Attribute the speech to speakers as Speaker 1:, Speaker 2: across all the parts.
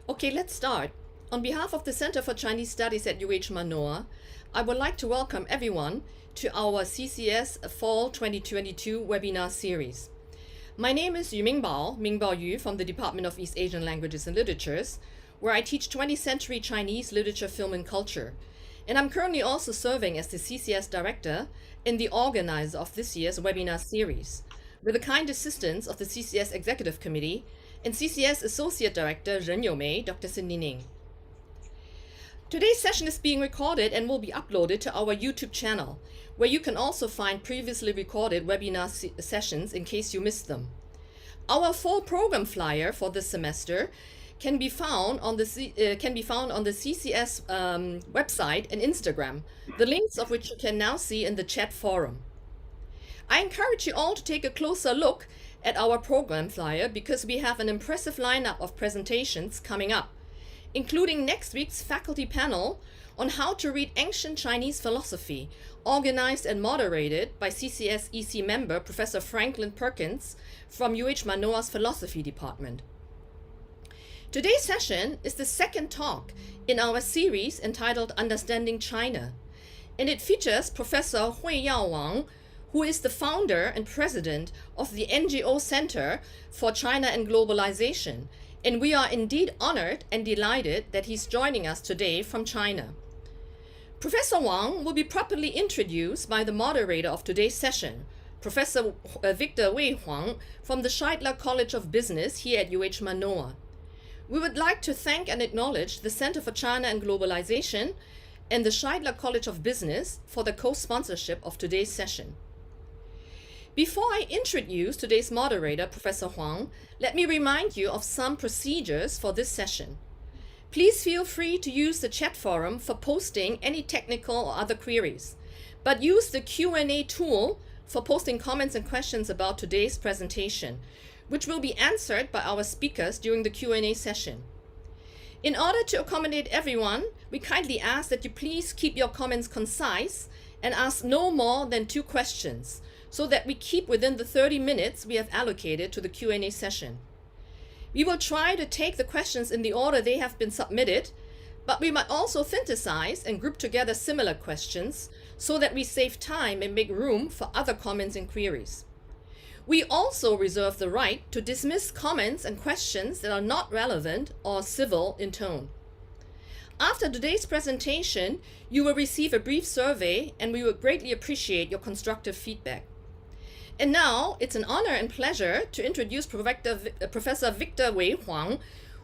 Speaker 1: Okay, let's start. On behalf of the Center for Chinese Studies at UH Mānoa, I would like to welcome everyone to our CCS Fall 2022 webinar series. My name is Mingbao Yu from the Department of East Asian Languages and Literatures, where I teach 20th century Chinese literature, film, and culture. And I'm currently also serving as the CCS Director and the organizer of this year's webinar series, with the kind assistance of the CCS Executive Committee and CCS Associate Director Ren Youmei, Dr. Cindy Ning. Today's session is being recorded and will be uploaded to our YouTube channel, where you can also find previously recorded webinar sessions in case you missed them. Our full program flyer for this semester can be found on the CCS website and Instagram, the links of which you can now see in the chat forum. I encourage you all to take a closer look at our program flyer because we have an impressive lineup of presentations coming up, including next week's faculty panel on how to read ancient Chinese philosophy, organized and moderated by CCS EC member Professor Franklin Perkins from UH Mānoa's Philosophy Department. Today's session is the second talk in our series entitled Understanding China, and it features Professor Huiyao Wang, who is the founder and president of the NGO Center for China and Globalization, and we are indeed honored and delighted that he's joining us today from China. Professor Wang will be properly introduced by the moderator of today's session, Professor Victor Wei Huang from the Scheidler College of Business here at UH Mānoa. We would like to thank and acknowledge the Center for China and Globalization and the Scheidler College of Business for the co-sponsorship of today's session. Before I introduce today's moderator, Professor Huang, let me remind you of some procedures for this session. Please feel free to use the chat forum for posting any technical or other queries, but use the Q&A tool for posting comments and questions about today's presentation, which will be answered by our speakers during the Q&A session. In order to accommodate everyone, we kindly ask that you please keep your comments concise and ask no more than 2 questions, so that we keep within the 30 minutes we have allocated to the Q&A session. We will try to take the questions in the order they have been submitted, but we might also synthesize and group together similar questions so that we save time and make room for other comments and queries. We also reserve the right to dismiss comments and questions that are not relevant or civil in tone. After today's presentation, you will receive a brief survey, and we would greatly appreciate your constructive feedback. And now, it's an honor and pleasure to introduce Professor Victor Wei Huang,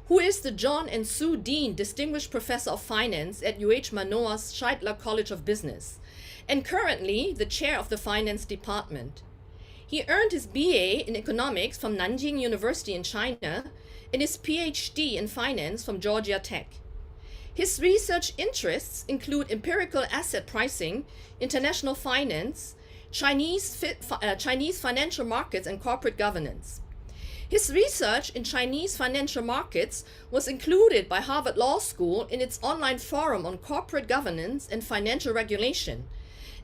Speaker 1: who is the John and Sue Dean Distinguished Professor of Finance at UH Mānoa's Scheidler College of Business, and currently the chair of the Finance Department. He earned his BA in Economics from Nanjing University in China and his PhD in Finance from Georgia Tech. His research interests include empirical asset pricing, international finance, Chinese financial markets, and corporate governance. His research in Chinese financial markets was included by Harvard Law School in its online forum on corporate governance and financial regulation,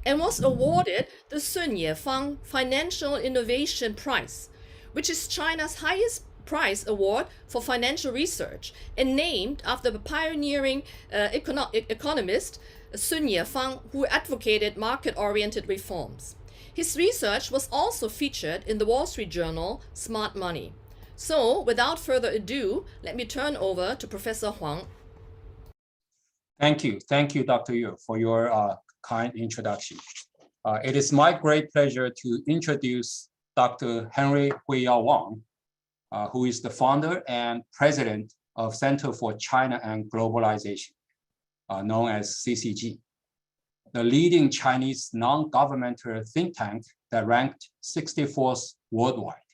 Speaker 1: and was awarded the Sun Yefang Financial Innovation Prize, which is China's highest prize award for financial research and named after the pioneering economist Sun Yefang, who advocated market-oriented reforms. His research was also featured in the Wall Street Journal Smart Money. So, without further ado, let me turn over to Professor Huang.
Speaker 2: Thank you, Dr. Yu, for your kind introduction. It is my great pleasure to introduce Dr. Henry Huiyao Wang, who is the founder and president of Center for China and Globalization, known as CCG, the leading Chinese non-governmental think tank that ranked 64th worldwide.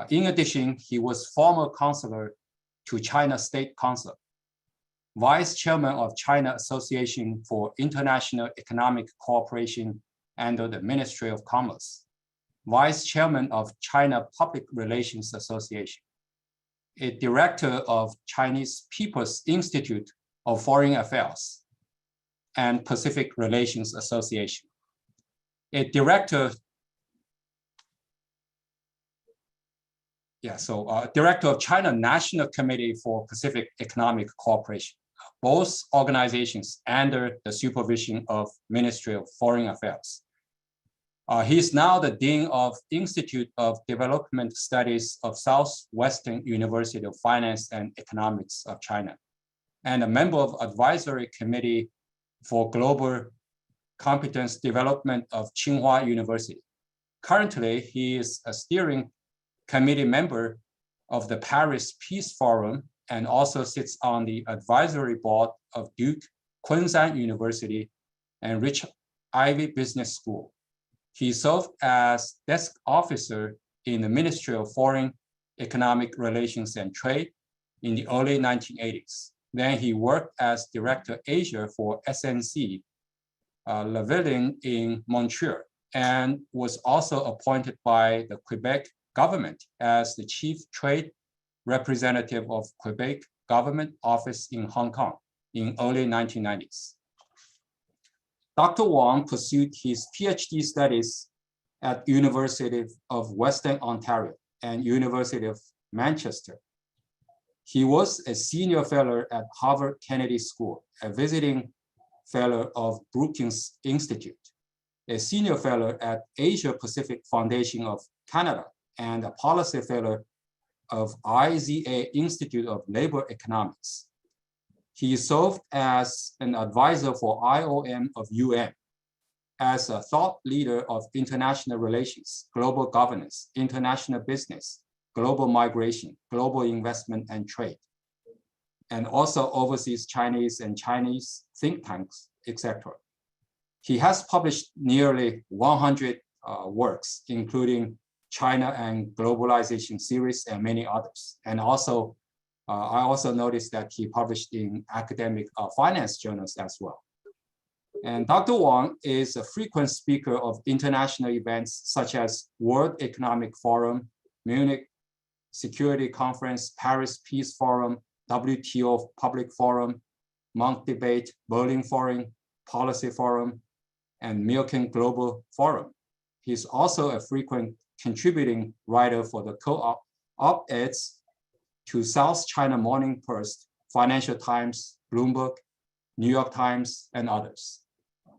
Speaker 2: In addition, he was former counselor to China State Council, vice chairman of China Association for International Economic Cooperation under the Ministry of Commerce, vice chairman of China Public Relations Association, a director of Chinese People's Institute of Foreign Affairs and Pacific Relations Association, a director Director of China National Committee for Pacific Economic Cooperation, both organizations under the supervision of Ministry of Foreign Affairs. He is now the Dean of Institute of Development Studies of Southwestern University of Finance and Economics of China, and a member of Advisory Committee for Global Competence Development of Tsinghua University. Currently, he is a steering committee member of the Paris Peace Forum and also sits on the advisory board of Duke Kunshan University and Rich Ivy Business School. He served as desk officer in the Ministry of Foreign Economic Relations and Trade in the early 1980s. Then he worked as Director Asia for SNC Lavalin in Montreal, and was also appointed by the Quebec government as the Chief Trade Representative of Quebec Government Office in Hong Kong in early 1990s. Dr. Wang pursued his PhD studies at University of Western Ontario and University of Manchester. He was a senior fellow at Harvard Kennedy School, a visiting fellow of Brookings Institute, a senior fellow at Asia Pacific Foundation of Canada, and a policy fellow of IZA Institute of Labor Economics. He served as an advisor for IOM of UN, as a thought leader of international relations, global governance, international business, global migration, global investment and trade, and also oversees Chinese and Chinese think tanks, etc. He has published nearly 100 works, including China and Globalization series and many others. And also, I also noticed that he published in academic finance journals as well. And Dr. Wang is a frequent speaker of international events such as World Economic Forum, Munich Security Conference, Paris Peace Forum, WTO Public Forum, Monk Debate, Berlin Foreign Policy Forum, and Milken Global Forum. He's also a frequent contributing writer for the op-eds to South China Morning Post, Financial Times, Bloomberg, New York Times, and others.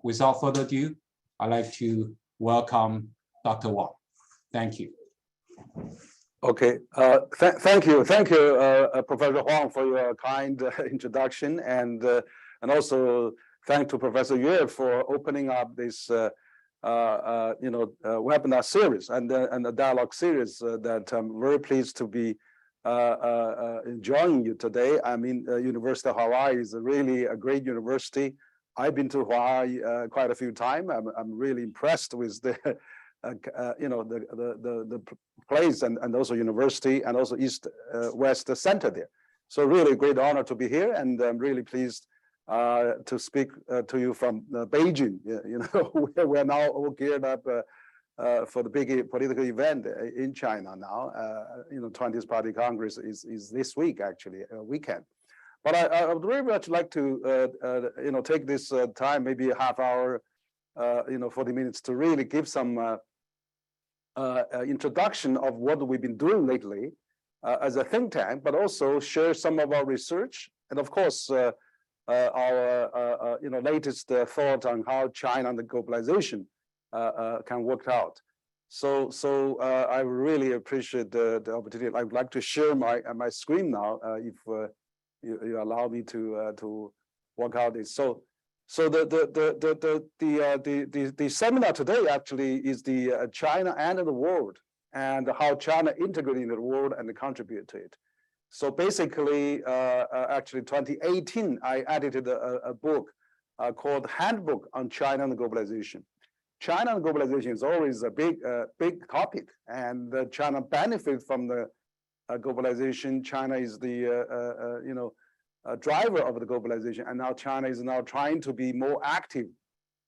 Speaker 2: Without further ado, I'd like to welcome Dr. Wang. Thank you.
Speaker 3: Okay, thank you, Professor Huang, for your kind introduction, and also thank to Professor Yue for opening up this webinar series and the dialogue series that I'm very pleased to be joining you today. I mean, University of Hawaii is really a great university. I've been to Hawaii quite a few times. I'm really impressed with the the place and also university and also East West Center there. So really a great honor to be here, and I'm really pleased to speak to you from Beijing. Where we're now all geared up for the big political event in China now. 20th Party Congress is this week, actually, weekend. But I would very much like to take this time, maybe a half hour, 40 minutes, to really give some introduction of what we've been doing lately as a think tank, but also share some of our research and, of course, our latest thought on how China and the globalization can work out. So I really appreciate the opportunity. I'd like to share my screen now, if you allow me to work out this. So the seminar today actually is the China and the world, and how China integrated in the world and contribute to it. So basically, actually 2018, I edited a book called Handbook on China and Globalization. China and globalization is always a big topic, and China benefits from the globalization. China is the driver of the globalization, and now China is now trying to be more active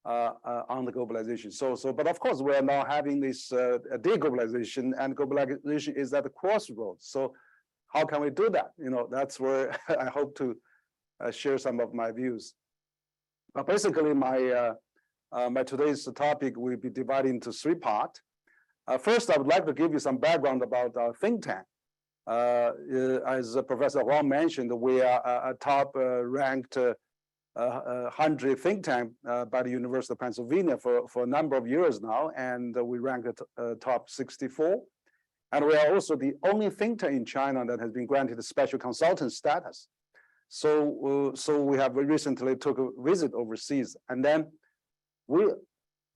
Speaker 3: on the globalization. But of course, we are now having this deglobalization, and globalization is at the crossroads. So how can we do that? That's where I hope to share some of my views. But basically, my today's topic will be divided into three parts. First, I would like to give you some background about our think tank. As Professor Huang mentioned, we are a top ranked 100 think tank by the University of Pennsylvania for a number of years now, and we ranked at top 64. And we are also the only think tank in China that has been granted a special consultant status. So we have recently took a visit overseas, and then we,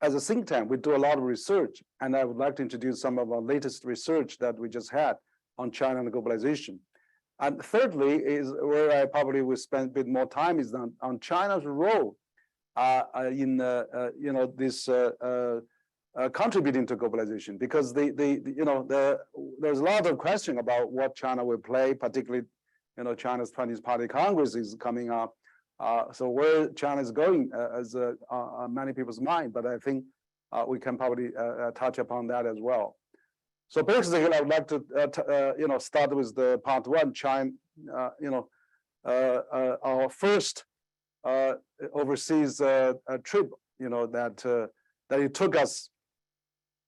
Speaker 3: as a think tank, we do a lot of research, and I would like to introduce some of our latest research that we just had on China and globalization. And thirdly, is where I probably will spend a bit more time, is on China's role in this contributing to globalization, because there's a lot of question about what China will play, particularly China's 20th Party Congress is coming up. So where China is going as on many people's mind, but I think we can probably touch upon that as well. So basically, I would like to start with the part one, China. Our first overseas trip, that it took us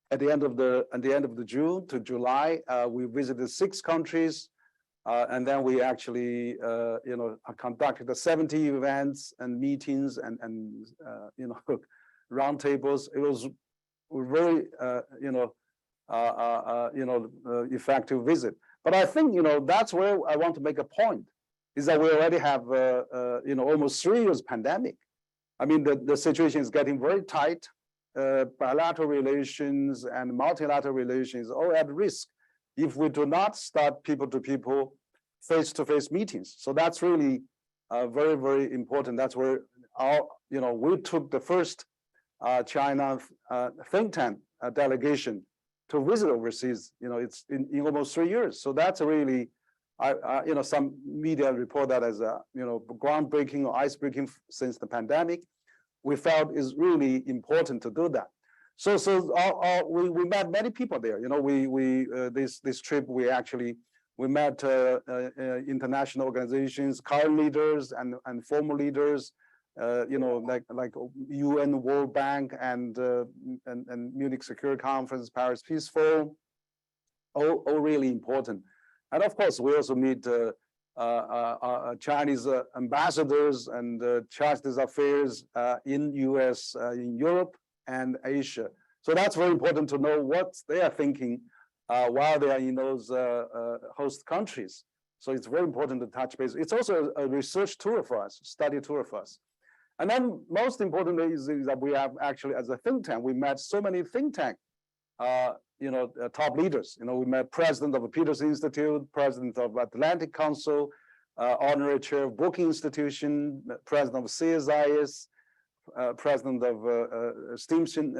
Speaker 3: at the end of the June to July. We visited 6 countries, and then we actually conducted 70 events and meetings and roundtables. It was very effective visit. But I think that's where I want to make a point, is that we already have almost 3 years pandemic. I mean, the situation is getting very tight. Bilateral relations and multilateral relations all at risk if we do not start people-to-people, face-to-face meetings. So that's really very, very important. That's where we took the first China think tank delegation to visit overseas. It's in almost 3 years. So that's really, some media report that as groundbreaking or ice-breaking since the pandemic. We felt is really important to do that. So we met many people there. This trip we met international organizations, current leaders and former leaders, like UN, World Bank, and Munich Security Conference, Paris Peace Forum, all really important. And of course, we also meet Chinese ambassadors and Chinese affairs in US, in Europe and Asia. So that's very important to know what they are thinking while they are in those host countries. So it's very important to touch base. It's also a research tour for us, study tour for us. And then most importantly is that we have actually, as a think tank, we met so many think tank top leaders. We met president of the Peterson Institute, president of Atlantic Council, honorary chair of Brookings Institution, president of CSIS, president of Stimson,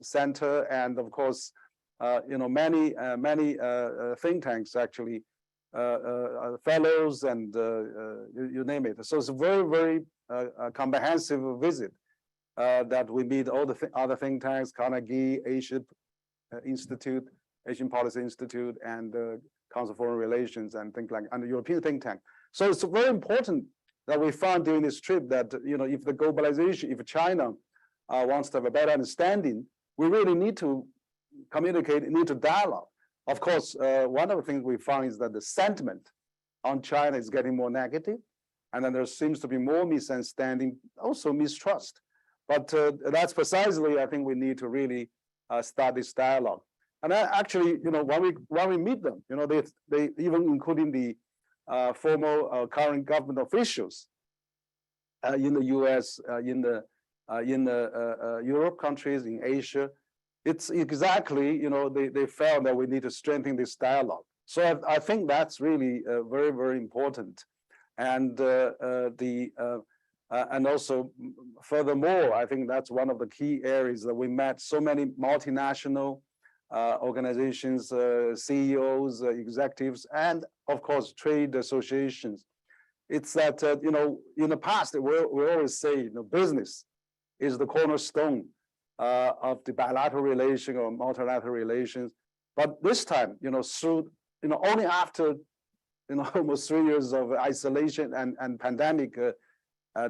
Speaker 3: Center, and of course, many think tanks actually, fellows and you name it. So it's a very, very comprehensive visit that we meet all the other think tanks, Carnegie, Asia Institute, Asian Policy Institute, and Council of Foreign Relations, and things like, and the European think tank. So it's very important that we found during this trip that if the globalization, if China wants to have a better understanding, we really need to communicate, need to dialogue. Of course, one of the things we found is that the sentiment on China is getting more negative, and then there seems to be more misunderstanding, also mistrust. But that's precisely, I think, we need to really start this dialogue. And actually, when we meet them, they even including the former current government officials in the U.S., in the Europe countries, in Asia, it's exactly, they felt that we need to strengthen this dialogue. So I think that's really very, very important. And and also, furthermore, I think that's one of the key areas that we met so many multinational organizations, CEOs, executives, and of course, trade associations. It's that, in the past, we always say, business is the cornerstone of the bilateral relation or multilateral relations. But this time, through, only after, almost 3 years of isolation and pandemic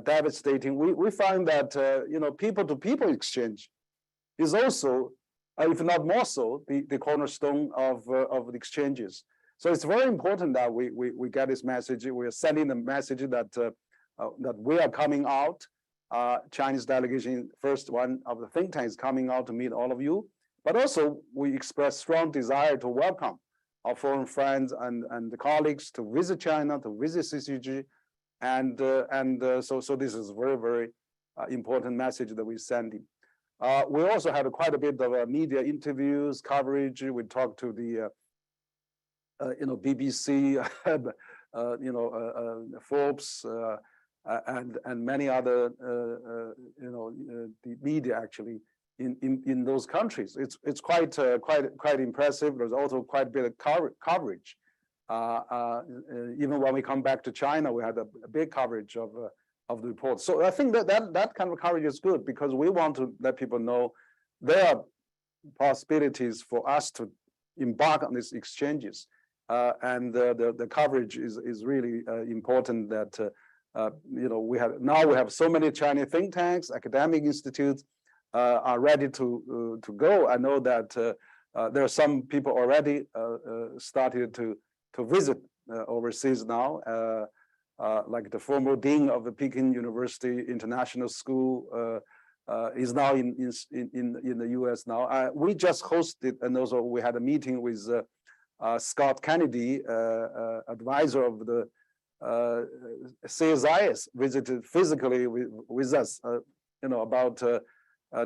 Speaker 3: devastating, we find that, people-to-people exchange is also, if not more so, the cornerstone of the exchanges. So it's very important that we get this message. We are sending the message that that we are coming out. Chinese delegation, first one of the think tanks, coming out to meet all of you. But also we express strong desire to welcome our foreign friends and the colleagues to visit China, to visit CCG, and so this is very, very important message that we're sending. We also had quite a bit of media interviews, coverage. We talked to the BBC, Forbes, and many other the media actually in those countries. It's quite impressive. There's also quite a bit of coverage. Even when we come back to China, we had a big coverage of the report. So I think that kind of coverage is good, because we want to let people know there are possibilities for us to embark on these exchanges, and the coverage is really important. That we have so many Chinese think tanks, academic institutes are ready to go. I know that there are some people already started to visit overseas now, like the former dean of the Peking University International School is now in the U.S. now. We just hosted, and also we had a meeting with Scott Kennedy, advisor of the CSIS, visited physically with us, about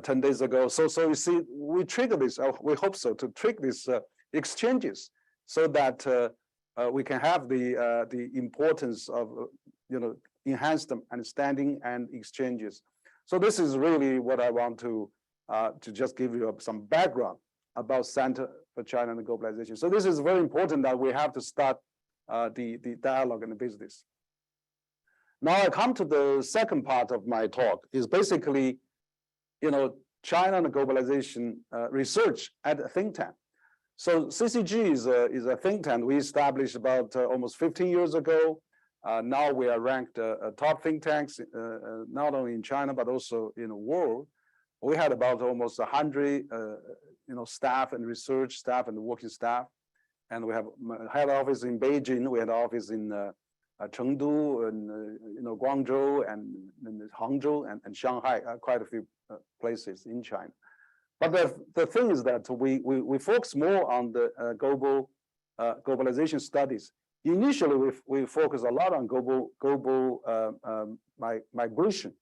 Speaker 3: 10 days ago. So you see, we trigger this. We hope so to trigger these exchanges, so that we can have the importance of enhanced understanding and exchanges. So this is really what I want to just give you some background about Center for China and Globalization. So this is very important, that we have to start the dialogue and the business. Now I come to the second part of my talk, is basically China and Globalization research at a think tank. So CCG is a think tank we established about almost 15 years ago. Now we are ranked top think tanks, not only in China, but also in the world. We had about almost 100 staff and research staff and working staff. And we have head office in Beijing, we had office in Chengdu, and Guangzhou, and Hangzhou, and Shanghai, quite a few places in China. But the thing is that we focus more on the globalization studies. Initially, we focus a lot on global migration,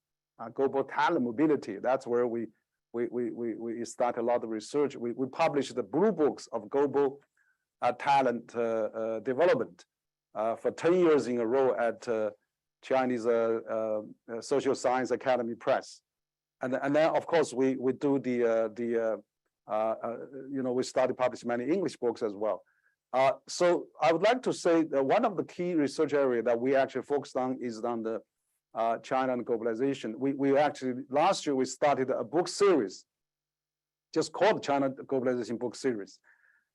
Speaker 3: global talent mobility. That's where we start a lot of research. We published the blue books of global talent development for 10 years in a row at Chinese Social Science Academy Press. And then, of course, we do we started publishing many English books as well. So I would like to say that one of the key research areas that we actually focused on is on the China and Globalization. We actually, last year, we started a book series just called China Globalization Book Series.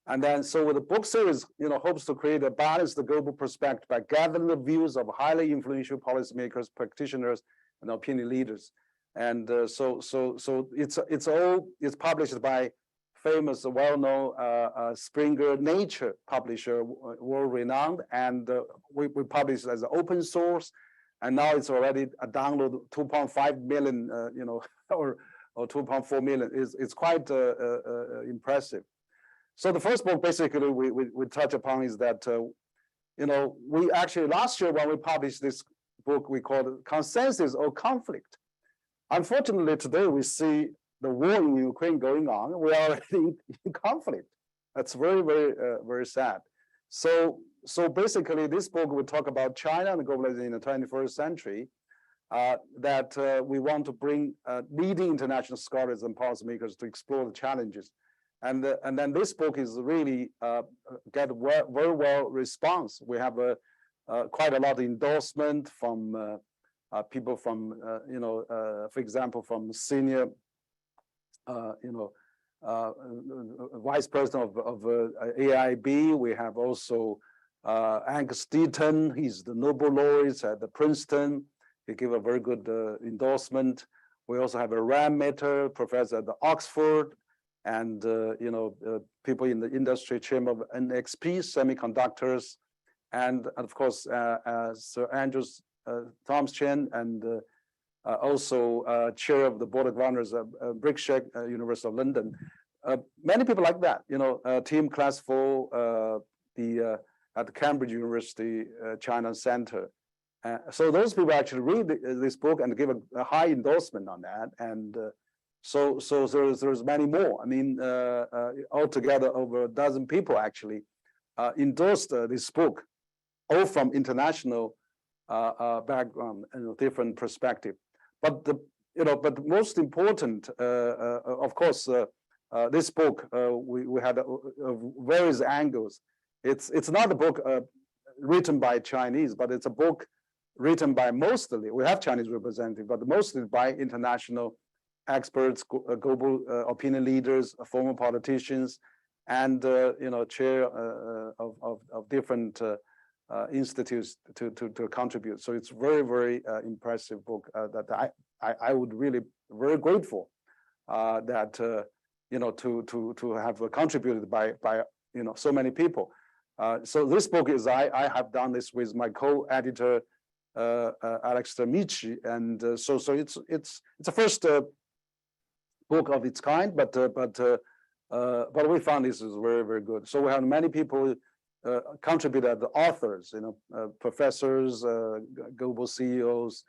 Speaker 3: And then, so with the book series, hopes to create a balanced global perspective by gathering the views of highly influential policymakers, practitioners, and opinion leaders. And so it's published by famous, well-known Springer Nature publisher, world-renowned, and we publish as an open source, and now it's already a download 2.5 million, or 2.4 million. It's quite impressive. So the first book, basically, we touch upon is that we actually last year when we published this book, we called it Consensus or Conflict. Unfortunately, today we see the war in Ukraine going on. We are already in conflict. That's very, very, very sad. So basically, this book will talk about China and globalization in the 21st century. That we want to bring leading international scholars and policymakers to explore the challenges, and then this book is really get very well response. We have quite a lot of endorsement from people from for example, from senior vice president of AIB. We have also Angus Deaton. He's the Nobel laureate at the Princeton. He gave a very good endorsement. We also have a Ram Meter professor at the Oxford, and people in the industry, chairman of NXP Semiconductors, and of course Sir Andrew Thomas Chen, and also chair of the board of governors of Brickshek, University of London. Many people like that, Tim Classful, at the Cambridge University China Center. So those people actually read this book and give a high endorsement on that. And so there's many more. I mean, altogether over a dozen people actually endorsed this book, all from international background and different perspective. But the most important, of course, this book we had various angles. It's not a book written by Chinese, but it's a book written by mostly, we have Chinese representatives, but mostly by international experts, global opinion leaders, former politicians, and chair of different institutes to contribute. So it's very, very impressive book that I would really very grateful that to have contributed by so many people. So this book is I have done this with my co-editor Alex Michi, and so it's a first book of its kind, but we found this is very, very good. So we have many people contribute as authors, professors, global CEOs,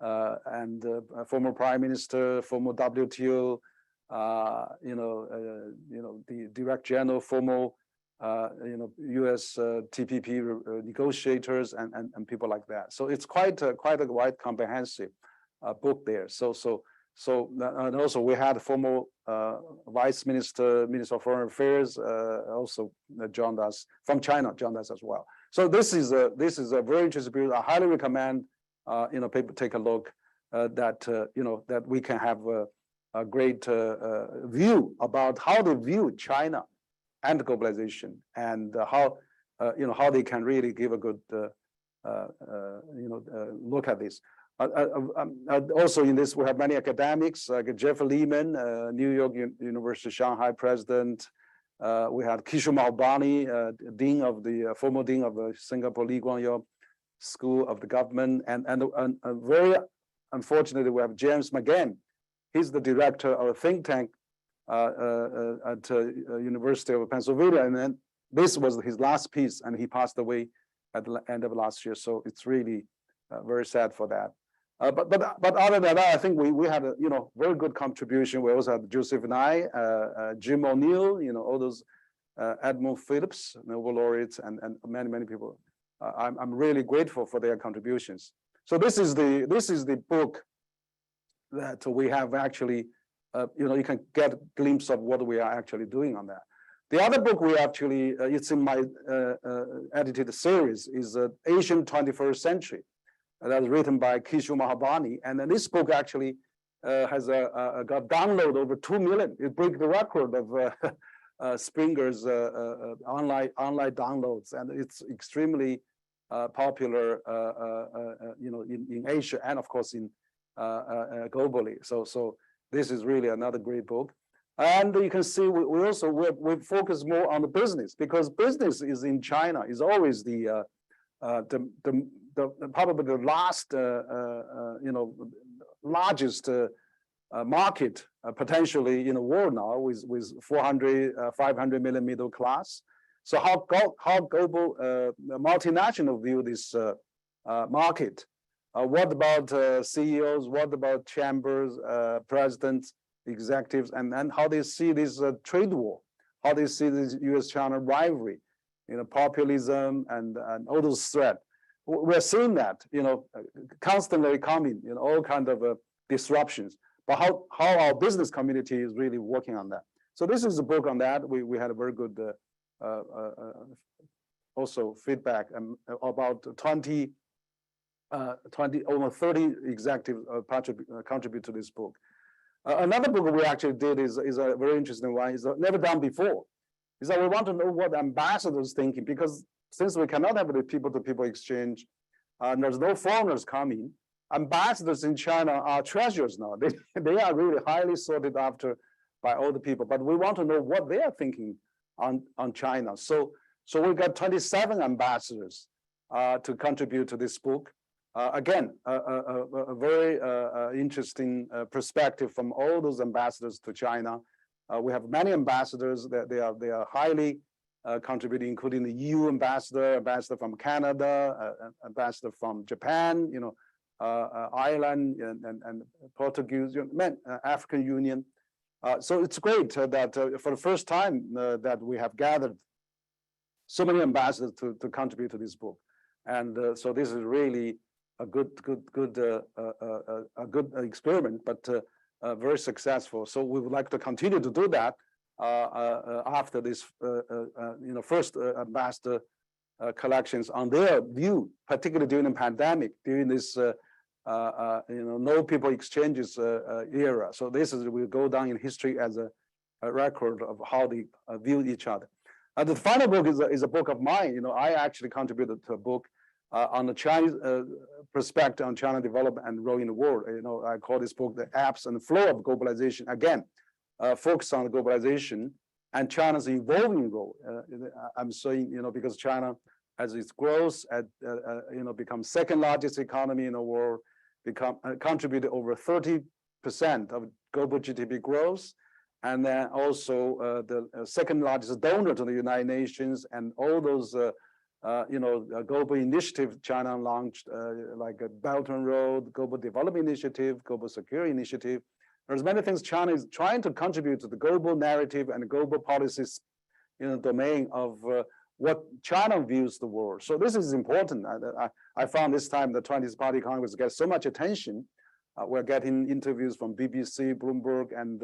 Speaker 3: and former prime minister, former WTO, the direct general, former U.S. TPP negotiators, and people like that. So it's quite a wide, comprehensive book there. And also we had former Vice Minister, Minister of Foreign Affairs, also joined us from China, joined us as well. So this is a very interesting book. I highly recommend people take a look that we can have a great view about how they view China and globalization, and how they can really give a good look at this. Also in this, we have many academics like Jeff Lehman, New York University Shanghai president. We had Kishore Mahbani, former dean of the Singapore Lee Kuan Yew School of the Government, and very unfortunately we have James McGann. He's the director of a think tank at University of Pennsylvania, and then this was his last piece, and he passed away at the end of last year. So it's really very sad for that. But other than that, I think we had a very good contribution. We also had Joseph Nye, Jim O'Neill, all those Edmund Phillips, Nobel laureates, and many people. I'm really grateful for their contributions. So this is the book that we have actually. You can get a glimpse of what we are actually doing on that. The other book we actually, it's in my edited series, is Asian 21st Century. That's written by Kishore Mahbani. And then this book actually has got download over 2 million. It broke the record of Springer's online downloads. And it's extremely popular, in Asia and of course in globally. So this is really another great book. And you can see we focus more on the business, because business is in China is always the probably the last largest market potentially in the world now, with 500 million middle class. So how global multinational view this market? What about CEOs? What about chambers, presidents, executives, and then how they see this trade war? How they see this U.S.-China rivalry, populism and all those threats. We're seeing that, constantly coming, all kinds of disruptions. But how our business community is really working on that. So this is a book on that. We had a very good also feedback about almost 30 executives contribute to this book. Another book we actually did is a very interesting one. It's never done before. Is that we want to know what ambassadors thinking, because since we cannot have the people-to-people exchange, there's no foreigners coming. Ambassadors in China are treasures now. They are really highly sought after by all the people, but we want to know what they are thinking on China. So we got 27 ambassadors to contribute to this book. Again, a very interesting perspective from all those ambassadors to China. We have many ambassadors that they are highly contributing, including the EU ambassador from Canada, ambassador from Japan, Ireland and Portuguese, African Union. So it's great that for the first time that we have gathered so many ambassadors to contribute to this book, and so this is really a good experiment, but very successful. So we would like to continue to do that after this, first ambassador collections on their view, particularly during the pandemic, during this, no people exchanges era. So this will go down in history as a record of how they view each other. The final book is a book of mine. I actually contributed to a book on the Chinese perspective on China development and role in the world. I call this book The Ebbs and Flow of Globalization. Again, focus on globalization and China's evolving role. I'm saying, because China, as it grows, becomes second largest economy in the world, contributed over 30% of global GDP growth, and then also the second largest donor to the United Nations, and all those global initiatives China launched, like a Belt and Road, Global Development Initiative, Global Security Initiative. There's many things China is trying to contribute to the global narrative and global policies in the domain of what China views the world. So this is important. I found this time the 20th Party Congress gets so much attention. We're getting interviews from BBC, Bloomberg, and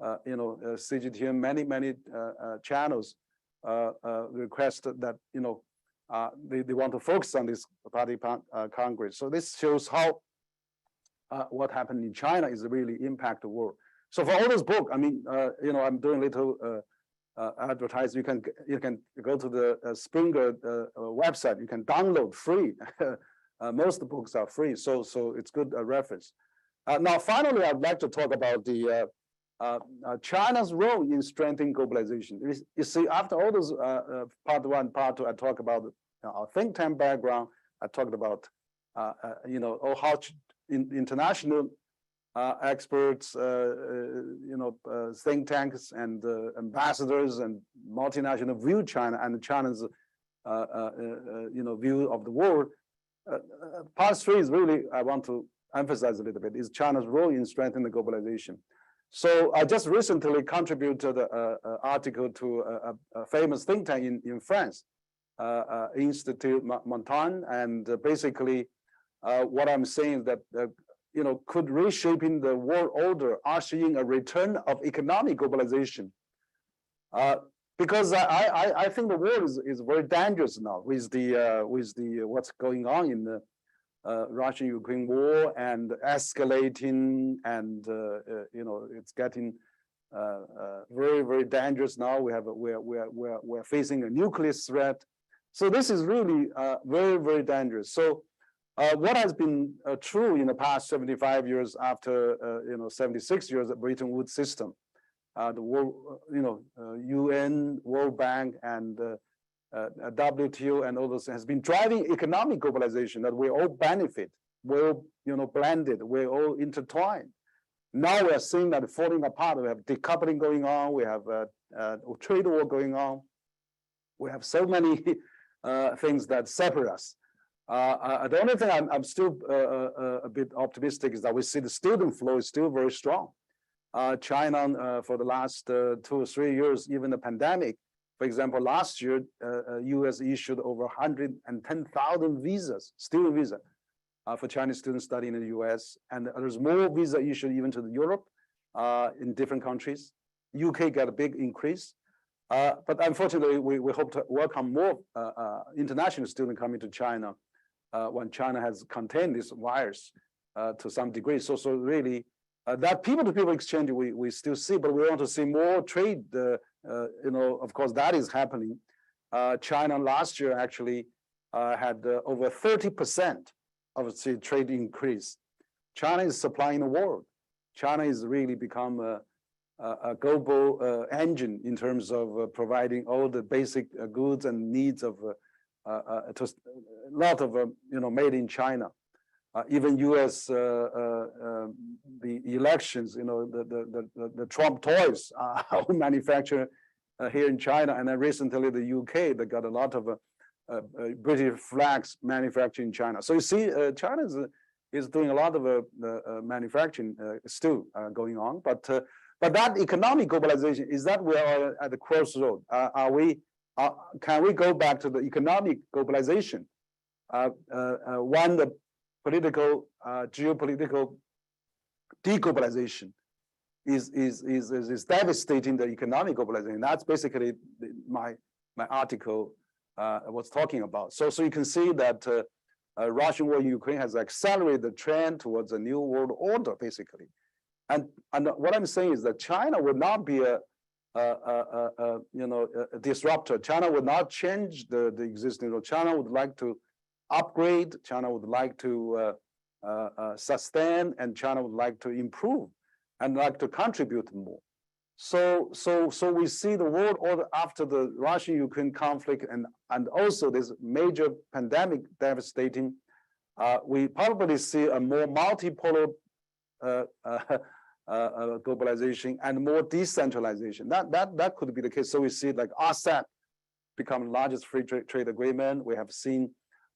Speaker 3: CGTN, many channels request that they want to focus on this Party Congress. So this shows how what happened in China is really impact the world. So for all those books, I mean, I'm doing little advertise. You can go to the Springer website. You can download free. Most books are free, so it's good reference. Now, finally, I'd like to talk about the China's role in strengthening globalization. You see, after all those part one, part two, I talk about our think tank background. I talked about how international experts, think tanks and ambassadors and multinational view China and China's view of the world. Part three is really, I want to emphasize a little bit, is China's role in strengthening the globalization. So I just recently contributed an article to a famous think tank in France, Institut Montaigne, and basically what I'm saying is that could reshaping the world order usher in a return of economic globalization? Because I think the world is very dangerous now with the what's going on in the Russian-Ukraine war and escalating, and it's getting very dangerous now. We're facing a nuclear threat, so this is really very dangerous. So what has been true in the past 75 years after 76 years of Bretton Woods system, the world, UN, World Bank, and WTO and all those has been driving economic globalization, that we all benefit, we're all blended, we're all intertwined. Now we are seeing that falling apart. We have decoupling going on, we have a trade war going on, we have so many things that separate us. The only thing I'm still a bit optimistic is that we see the student flow is still very strong. China, for the last 2 or 3 years, even the pandemic, for example, last year, US issued over 110,000 visas, student visa, for Chinese students studying in the US. And there's more visa issued even to Europe in different countries. UK got a big increase. But unfortunately, we hope to welcome more international students coming to China when China has contained this virus to some degree. So really, that people-to-people exchange we still see, but we want to see more trade. Of course, that is happening. China last year actually had over 30% of its trade increase. China is supplying the world. China is really become a global engine in terms of providing all the basic goods and needs of a lot of made in China. Even U.S. The elections, the Trump toys are manufactured here in China, and then recently the UK, they got a lot of British flags manufactured in China. So you see, China is doing a lot of manufacturing still going on, but that economic globalization, is that we are at the crossroad? Can we go back to the economic globalization when the political, geopolitical deglobalization is devastating the economic globalization? That's basically my article was talking about. So you can see that Russian war in Ukraine has accelerated the trend towards a new world order, basically. And what I'm saying is that China would not be a disruptor. China would not change the existing. China would like to upgrade. China would like to sustain, and China would like to improve and like to contribute more. So we see the world order after the Russian-Ukraine conflict and also this major pandemic devastating. We probably see a more multipolar globalization and more decentralization. That could be the case. So we see like RCEP become the largest free trade agreement. We have seen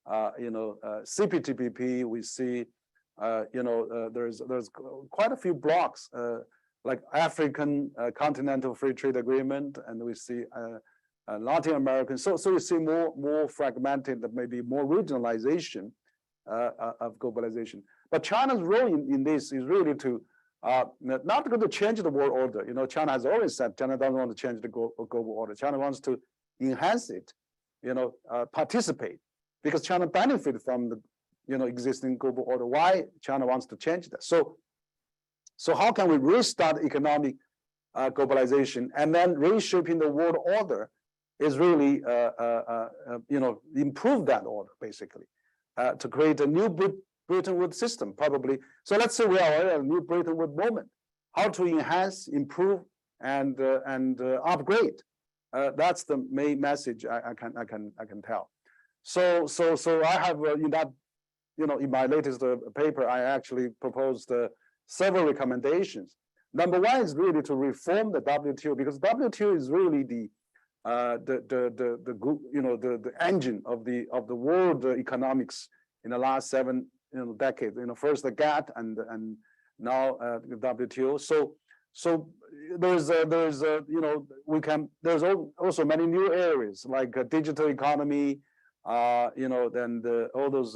Speaker 3: CPTPP. We see there's quite a few blocks like African Continental Free Trade Agreement, and we see Latin American. So you see more fragmented, maybe more regionalization of globalization. But China's role in this is really to not going to change the world order. China has always said China doesn't want to change the global order. China wants to enhance it, participate, because China benefits from the existing global order. Why China wants to change that? So how can we restart economic globalization, and then reshaping the world order is really improve that order, basically, to create a new Bretton Woods system, probably. So let's say we are at a new Bretton Woods moment. How to enhance, improve, and upgrade? That's the main message I can tell. So I have in that, in my latest paper, I actually proposed several recommendations. Number one is really to reform the WTO, because WTO is really the engine of the world economics in the last 7 decades. First the GATT and now the WTO. So there's also many new areas like digital economy, then all those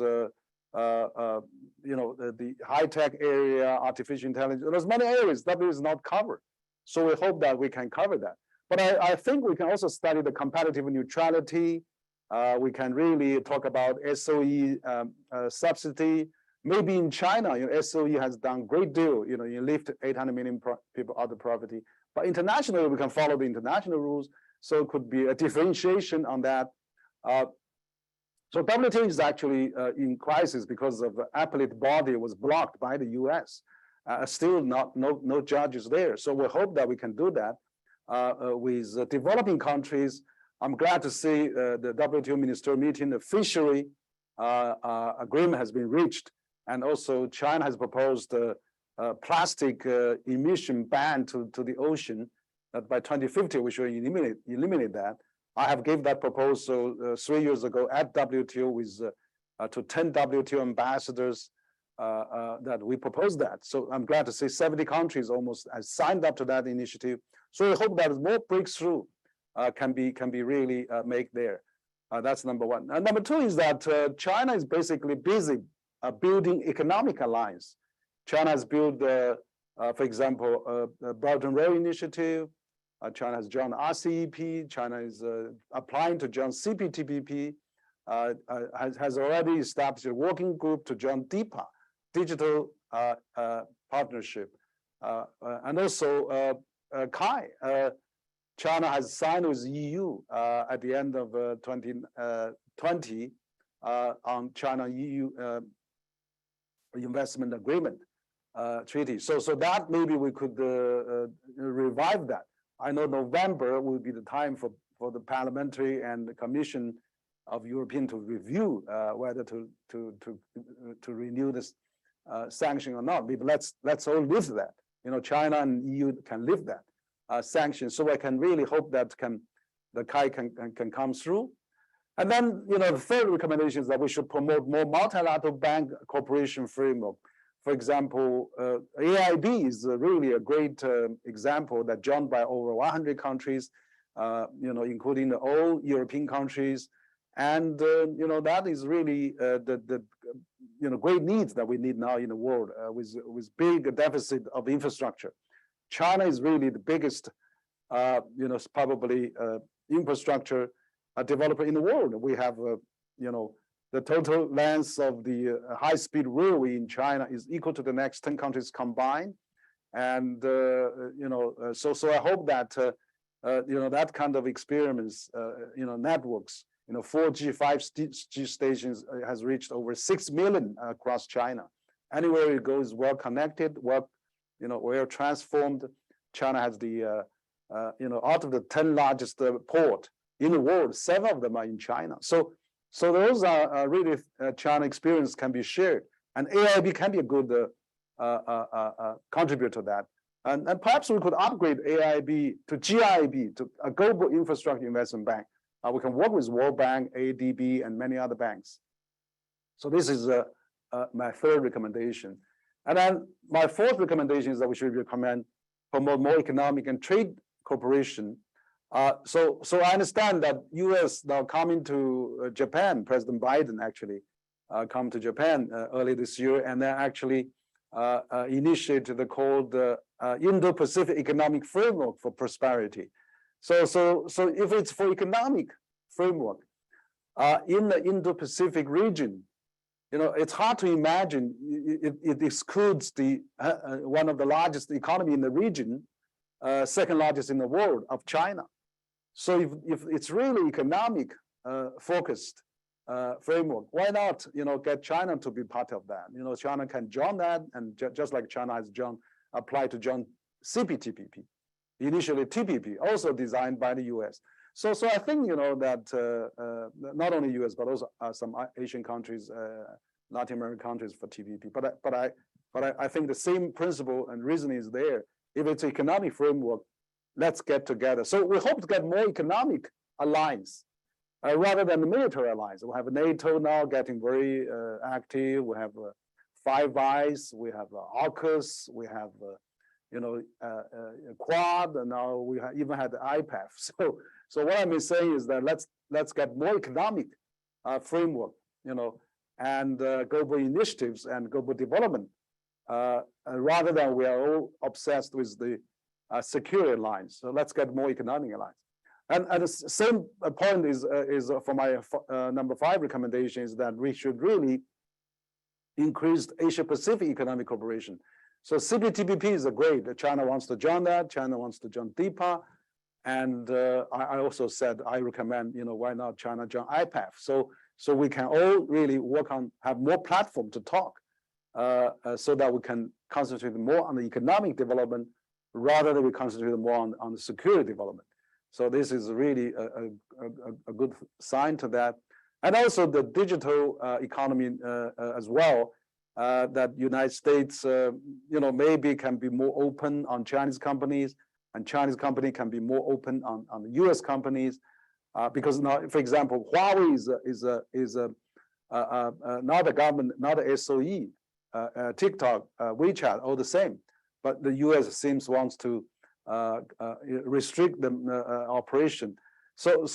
Speaker 3: the high-tech area, artificial intelligence. There's many areas that is not covered. So we hope that we can cover that. But I think we can also study the competitive neutrality. We can really talk about SOE subsidy. Maybe in China, SOE has done a great deal. You lift 800 million people out of poverty. But internationally, we can follow the international rules. So it could be a differentiation on that. So WTO is actually in crisis because of the appellate body was blocked by the U.S. Still no judges there. So we hope that we can do that with developing countries. I'm glad to see the WTO ministerial meeting, the fishery agreement has been reached. And also China has proposed a plastic emission ban to the ocean that by 2050 we should eliminate that. I have gave that proposal 3 years ago at WTO with to 10 WTO ambassadors that we proposed that. So I'm glad to see 70 countries almost has signed up to that initiative. So I hope that more breakthrough can be really made there. That's number one. And number two is that China is basically busy building economic alliance. China has built, for example, the Belt and Road Initiative. China has joined RCEP. China is applying to join CPTPP. Has already established a working group to join DIPA, Digital Partnership, and also CAI. China has signed with EU at the end of 2020 on China-EU investment agreement. treaty. So that maybe we could revive that. I know November will be the time for the parliamentary and the Commission of European to review whether to renew this sanction or not. Maybe let's all lift that. China and EU can lift that sanction. So I can really hope that the kite can come through. And then the third recommendation is that we should promote more multilateral bank cooperation framework. For example, AIB is really a great example that joined by over 100 countries, including all European countries. And that is really the great needs that we need now in the world with big deficit of infrastructure. China is really the biggest, probably infrastructure developer in the world. We have, the total length of the high-speed railway in China is equal to the next 10 countries combined. And so I hope that that kind of experiments, networks. 4G, 5G stations has reached over 6 million across China. Anywhere it goes, well connected, well transformed. China has the, out of the 10 largest port in the world, 7 of them are in China. So those are really China experience can be shared, and AIB can be a good contributor to that. And perhaps we could upgrade AIB to GIB, to a global infrastructure investment bank. We can work with World Bank, ADB, and many other banks. So this is my third recommendation. And then my fourth recommendation is that we should promote more economic and trade cooperation. So I understand that U.S. now coming to Japan. President Biden actually come to Japan early this year, and then actually initiated the called Indo-Pacific Economic Framework for Prosperity. So if it's for economic framework in the Indo-Pacific region, it's hard to imagine it excludes the one of the largest economy in the region, second largest in the world, of China. So if it's really economic focused framework, why not get China to be part of that? China can join that, and just like China has applied to join CPTPP. Initially TPP, also designed by the U.S. So I think that not only U.S. but also some Asian countries, Latin American countries for TPP. But I think the same principle and reason is there. If it's economic framework, let's get together. So we hope to get more economic alliance rather than the military alliance. We have NATO now getting very active. We have Five Eyes. We have AUKUS. We have Quad, and now we even had the IPAF. So what I'm saying is that let's get more economic framework, and global initiatives and global development, rather than we are all obsessed with the security alliance. So let's get more economic alliance. And the same point is for my number 5 recommendation is that we should really increase Asia-Pacific economic cooperation. So CPTPP is great. China wants to join that. China wants to join DIPA. And I also said, I recommend, why not China join IPAF? So we can all really work on, have more platform to talk so that we can concentrate more on the economic development rather than we concentrate more on the security development. So this is really a good sign to that. And also the digital economy as well. That United States, maybe can be more open on Chinese companies, and Chinese company can be more open on the U.S. companies, because now, for example, Huawei is not a government, not a SOE, TikTok, WeChat, all the same, but the U.S. seems wants to restrict the operation. So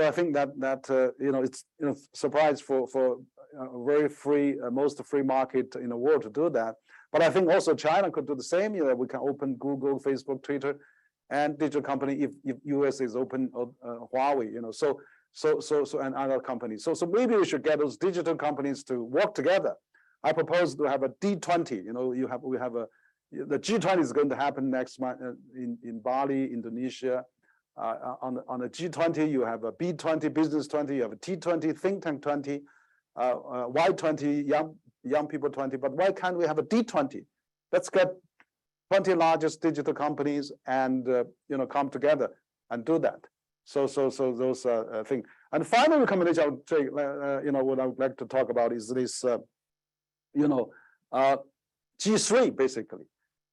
Speaker 3: I think that it's surprise for a very free, most free market in the world to do that. But I think also China could do the same. We can open Google, Facebook, Twitter, and digital company if US is open Huawei. So and other companies. So maybe we should get those digital companies to work together. I propose to have a D20. The G20 is going to happen next month in Bali, Indonesia. On the G20, you have a B20, Business 20, you have a T20, Think Tank 20, Y20, young people 20. But why can't we have a D20? let's get 20 largest digital companies and come together and do that. So those things. And final recommendation I would take, what I would like to talk about is this, G3 basically.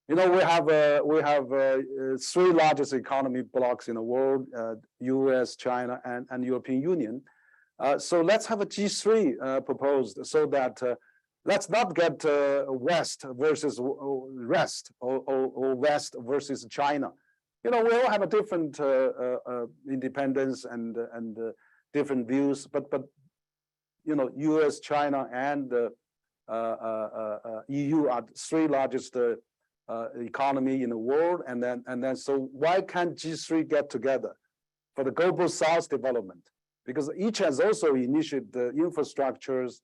Speaker 3: We have three largest economy blocks in the world: U.S., China, and European Union. So let's have a G3 proposed, so that let's not get West versus rest or West versus China. We all have a different independence and different views, but U.S., China, and EU are the three largest economy in the world, and then so why can't G3 get together for the global South development? Because each has also initiated the infrastructures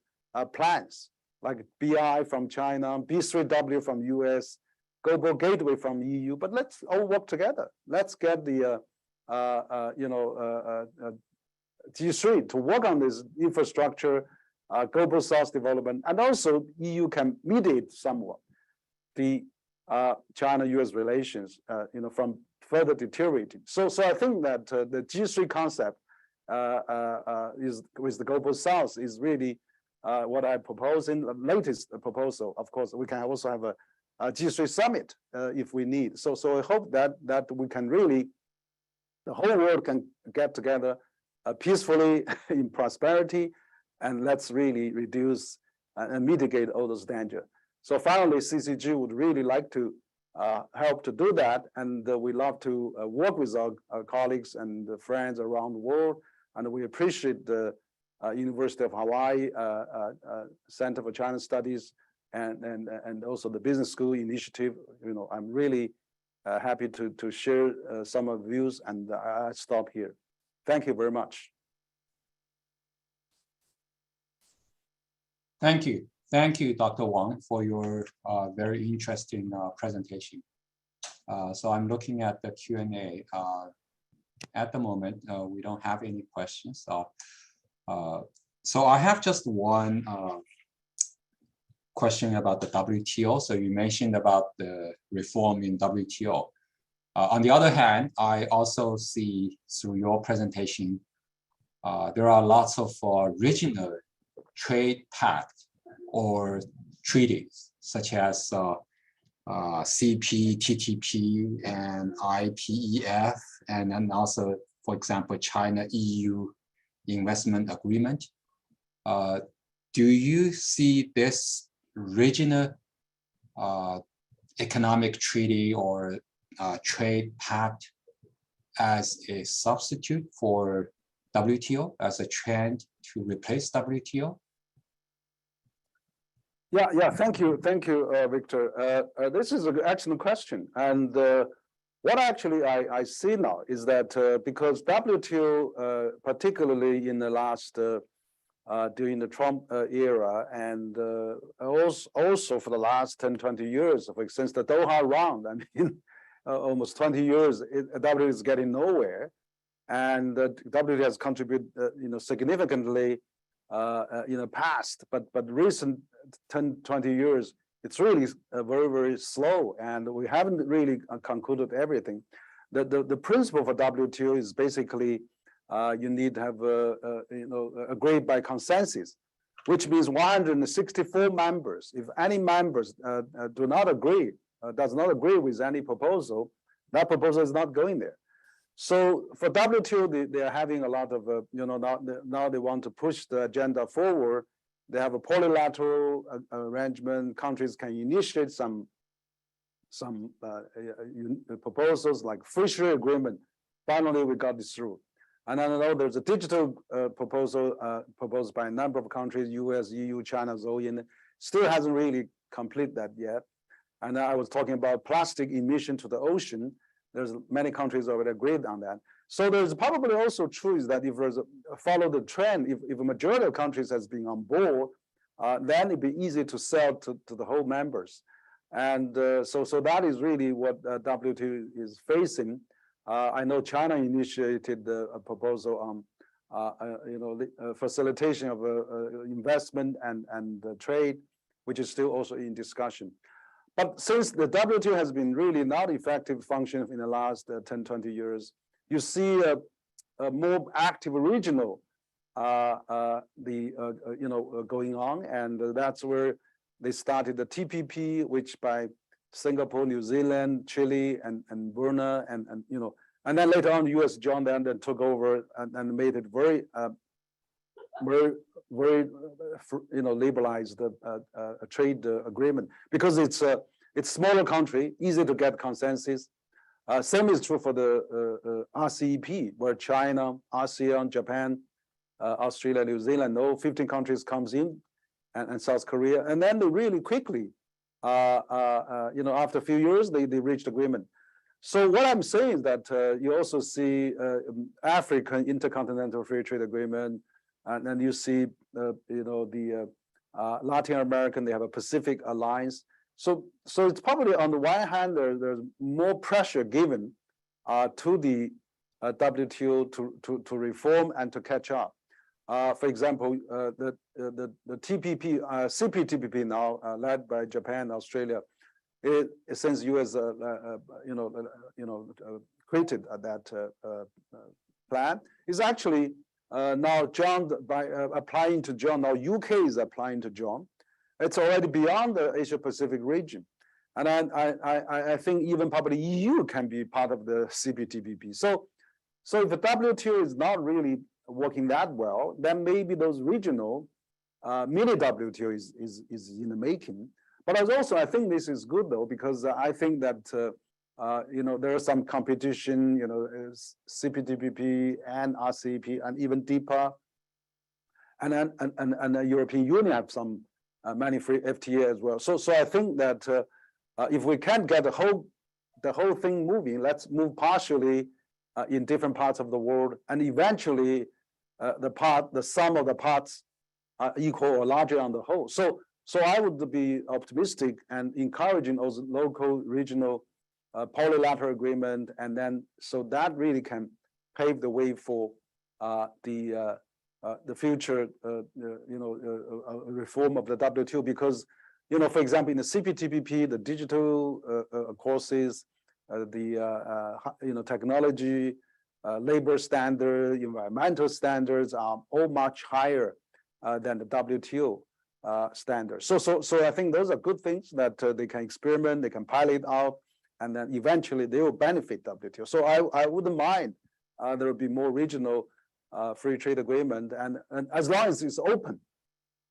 Speaker 3: plans, like BI from China, B3W from US, Global Gateway from EU. But let's all work together. Let's get the G3 to work on this infrastructure, global South development, and also EU can mediate somewhat the China-US relations, from further deteriorating. So I think that the G3 concept is with the global South is really what I propose in the latest proposal. Of course, we can also have a G3 summit if we need. So I hope that we can really, the whole world can get together peacefully in prosperity, and let's really reduce and mitigate all those dangers. So finally, CCG would really like to help to do that, and we love to work with our colleagues and friends around the world, and we appreciate the University of Hawaii Center for China Studies and also the Business School initiative. I'm really happy to share some of the views, and I stop here. Thank you very much.
Speaker 2: Thank you. Thank you, Dr. Wang, for your very interesting presentation. So I'm looking at the Q&A. At the moment, we don't have any questions. So I have just one question about the WTO. So you mentioned about the reform in WTO. On the other hand, I also see through your presentation, there are lots of regional trade pact or treaties, such as CPTPP and IPEF, and then also, for example, China-EU investment agreement. Do you see this regional economic treaty or trade pact as a substitute for WTO, as a trend to replace WTO?
Speaker 3: Yeah. Thank you, Victor. This is an excellent question, and what actually I see now is that because WTO, particularly in the last during the Trump era, and also for the last 10-20 years, since the Doha round, I mean, almost 20 years, WTO is getting nowhere, and WTO has contributed, significantly in the past, but recent 10-20 years, it's really very, very slow, and we haven't really concluded everything. The principle for WTO is basically you need to have agreed by consensus, which means 164 members. If any members does not agree with any proposal, that proposal is not going there. So for WTO, they are having a lot of, now they want to push the agenda forward. They have a polylateral arrangement. Countries can initiate some proposals like free trade agreement. Finally, we got this through. And I know there's a digital proposal proposed by a number of countries, US, EU, China, in, still hasn't really completed that yet. And I was talking about plastic emission to the ocean. There's many countries already agreed on that. So there's probably also true is that if there's follow the trend, if a majority of countries has been on board, then it'd be easy to sell to the whole members. And so that is really what WTO is facing. I know China initiated a proposal on facilitation of investment and trade, which is still also in discussion. But since the WTO has been really not effective function in the last 10, 20 years, you see a more active regional going on, and that's where they started the TPP, which by Singapore, New Zealand, Chile, and Brunei, and then later on, the U.S. joined and then took over and made it very liberalized trade agreement, because it's smaller country, easy to get consensus. Same is true for the RCEP, where China, ASEAN, Japan, Australia, New Zealand, 15 countries comes in, and South Korea, and then they really quickly, after a few years, they reached agreement. So what I'm saying is that you also see African Intercontinental Free Trade Agreement, and then you see Latin American, they have a Pacific Alliance. So it's probably on the one hand there's more pressure given to the WTO to reform and to catch up. For example, the TPP, CPTPP now led by Japan, Australia, since U.S. Created that plan, is actually now joined by applying to join. Now UK is applying to join. It's already beyond the Asia Pacific region, and I think even probably EU can be part of the CPTPP. So if the WTO is not really working that well, then maybe those regional mini WTO is in the making. But I think this is good though, because I think that there is some competition, CPTPP and RCEP and even DIPA, and the European Union have some many free FTA as well. So I think that if we can get the whole thing moving, let's move partially in different parts of the world, and eventually the sum of the parts are equal or larger on the whole. So I would be optimistic and encouraging those local, regional polylateral agreement, and then so that really can pave the way for the future reform of the WTO. Because for example, in the CPTPP, the digital courses, the technology, labor standard, environmental standards are all much higher than the WTO standards. So I think those are good things that they can experiment, they can pilot out, and then eventually they will benefit WTO. So I wouldn't mind there will be more regional free trade agreement, and as long as it's open.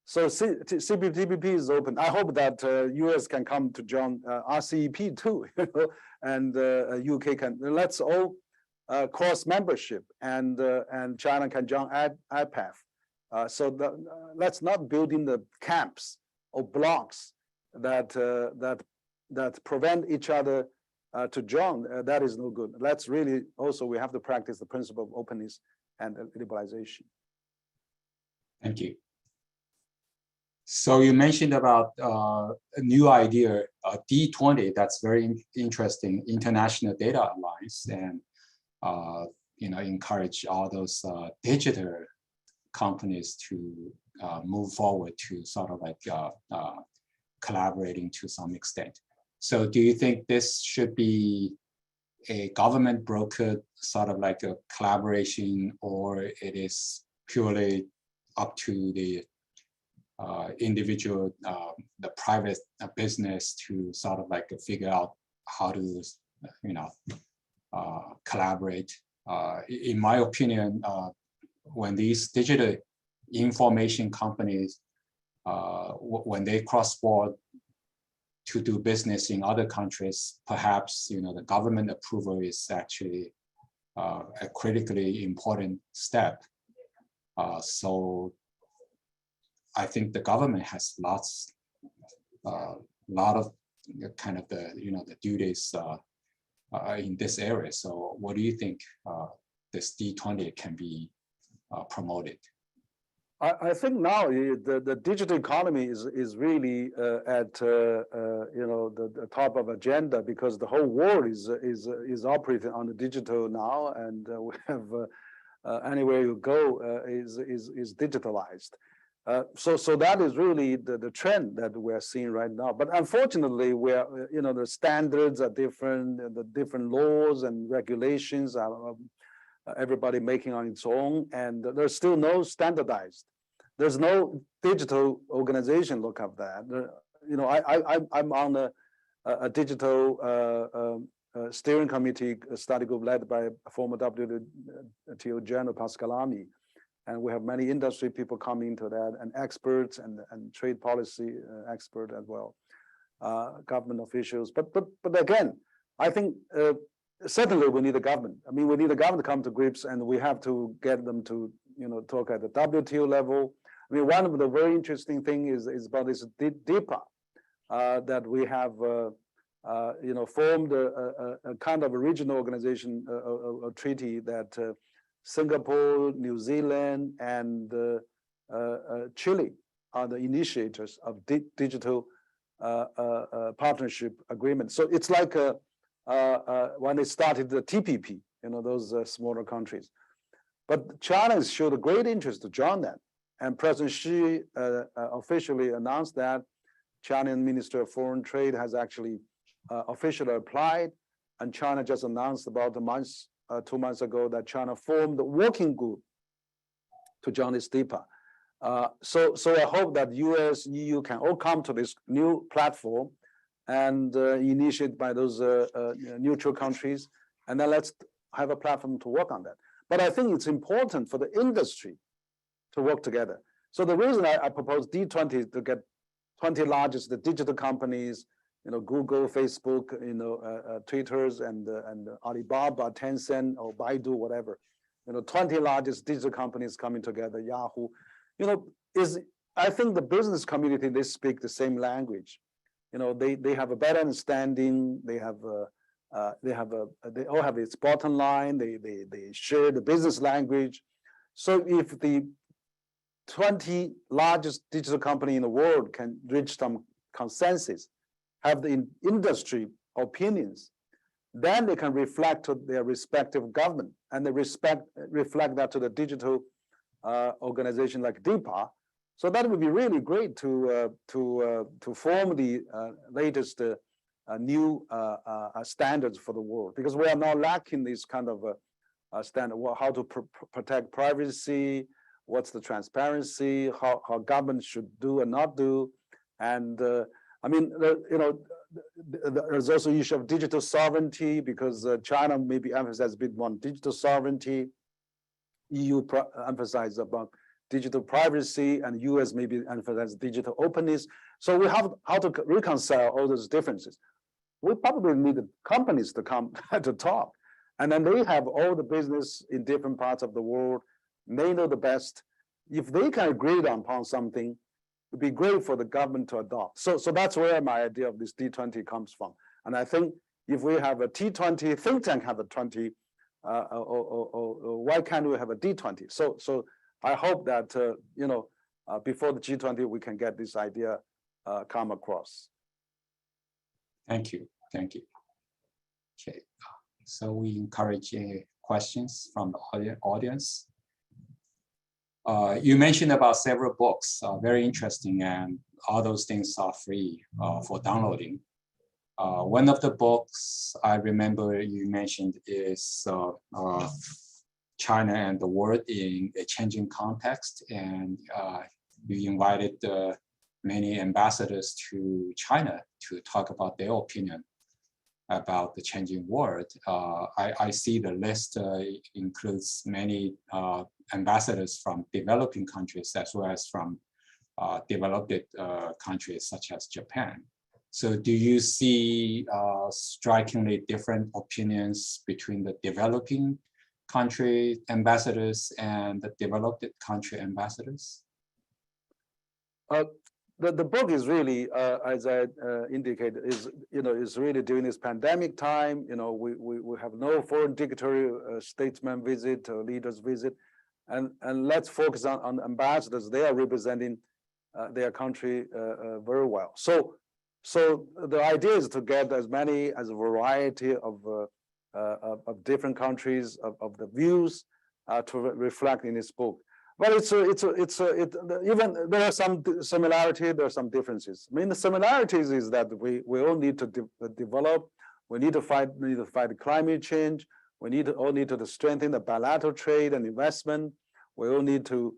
Speaker 3: So CPTPP is open. I hope that US can come to join RCEP too, and UK can. Let's all cross membership, and China can join IPAF. Let's not build in the camps or blocks that prevent each other to join. That is no good. Let's really also, we have to practice the principle of openness and liberalization.
Speaker 2: Thank you. So you mentioned about a new idea, D20. That's very interesting, International Data Alliance, and encourage all those digital companies to move forward to sort of like collaborating to some extent. So do you think this should be a government brokered sort of like a collaboration, or it is purely up to the individual, the private business to sort of like figure out how to, collaborate? In my opinion, when these digital information companies, when they cross border to do business in other countries, perhaps the government approval is actually a critically important step. So I think the government has lot of kind of the duties in this area. So what do you think this D20 can be promoted?
Speaker 3: I think now the digital economy is really at the top of agenda, because the whole world is operating on the digital now, and we have anywhere you go is digitalized. So that is really the trend that we're seeing right now. But unfortunately, the standards are different, the different laws and regulations are everybody making on its own, and there's still no standardized. There's no digital organization look at that. I'm on a digital steering committee study group led by a former WTO General Pascalami. And we have many industry people coming to that, and experts and trade policy expert as well, government officials. But again, I think certainly we need a government. I mean, we need a government to come to grips, and we have to get them to talk at the WTO level. I mean, one of the very interesting things is about this DIPA that we have formed a kind of a regional organization, a treaty that. Singapore, New Zealand, and Chile are the initiators of digital partnership agreement. So it's like when they started the TPP, those smaller countries. But China has showed a great interest to join that. And President Xi officially announced that. Chinese Minister of Foreign Trade has actually officially applied, and China just announced about a month 2 months ago that China formed a working group to join this DIPA. So I hope that US, EU can all come to this new platform and initiated by those neutral countries, and then let's have a platform to work on that. But I think it's important for the industry to work together. So the reason I propose D20 is to get 20 largest digital companies, Google, Facebook, Twitters, and Alibaba, Tencent, or Baidu, whatever. 20 largest digital companies coming together, Yahoo. I think the business community, they speak the same language. They have a better understanding. They all have its bottom line. They share the business language. So if the 20 largest digital company in the world can reach some consensus, have the industry opinions, then they can reflect to their respective government, and they reflect that to the digital organization like DIPA. So that would be really great to form the latest new standards for the world, because we are now lacking this kind of standard. How to protect privacy, what's the transparency, how government should do and not do, and I mean, there's also issue of digital sovereignty, because China maybe emphasizes a bit more on digital sovereignty. EU emphasizes about digital privacy, and US maybe emphasizes digital openness. So we have how to reconcile all those differences. We probably need the companies to come to talk, and then they have all the business in different parts of the world. They know the best. If they can agree upon something, it'd be great for the government to adopt. So that's where my idea of this D20 comes from. And I think if we have a T20 think tank have a 20, why can't we have a D20? So I hope that before the G20 we can get this idea come across.
Speaker 2: Thank you. Okay, so we encourage questions from the audience. You mentioned about several books, very interesting, and all those things are free for downloading. One of the books I remember you mentioned is China and the World in a Changing Context, and you invited many ambassadors to China to talk about their opinion about the changing world. I see the list includes many ambassadors from developing countries as well as from developed countries such as Japan. So do you see strikingly different opinions between the developing country ambassadors and the developed country ambassadors?
Speaker 3: The book is really, as I indicated, is really during this pandemic time. We have no foreign dignitary statesman visit or leaders visit, and let's focus on ambassadors. They are representing their country very well. So the idea is to get as a variety of different countries of the views to reflect in this book. Well, even there are some similarity, there are some differences. I mean, the similarities is that we all need to develop, we need to fight climate change, we all need to strengthen the bilateral trade and investment. We all need to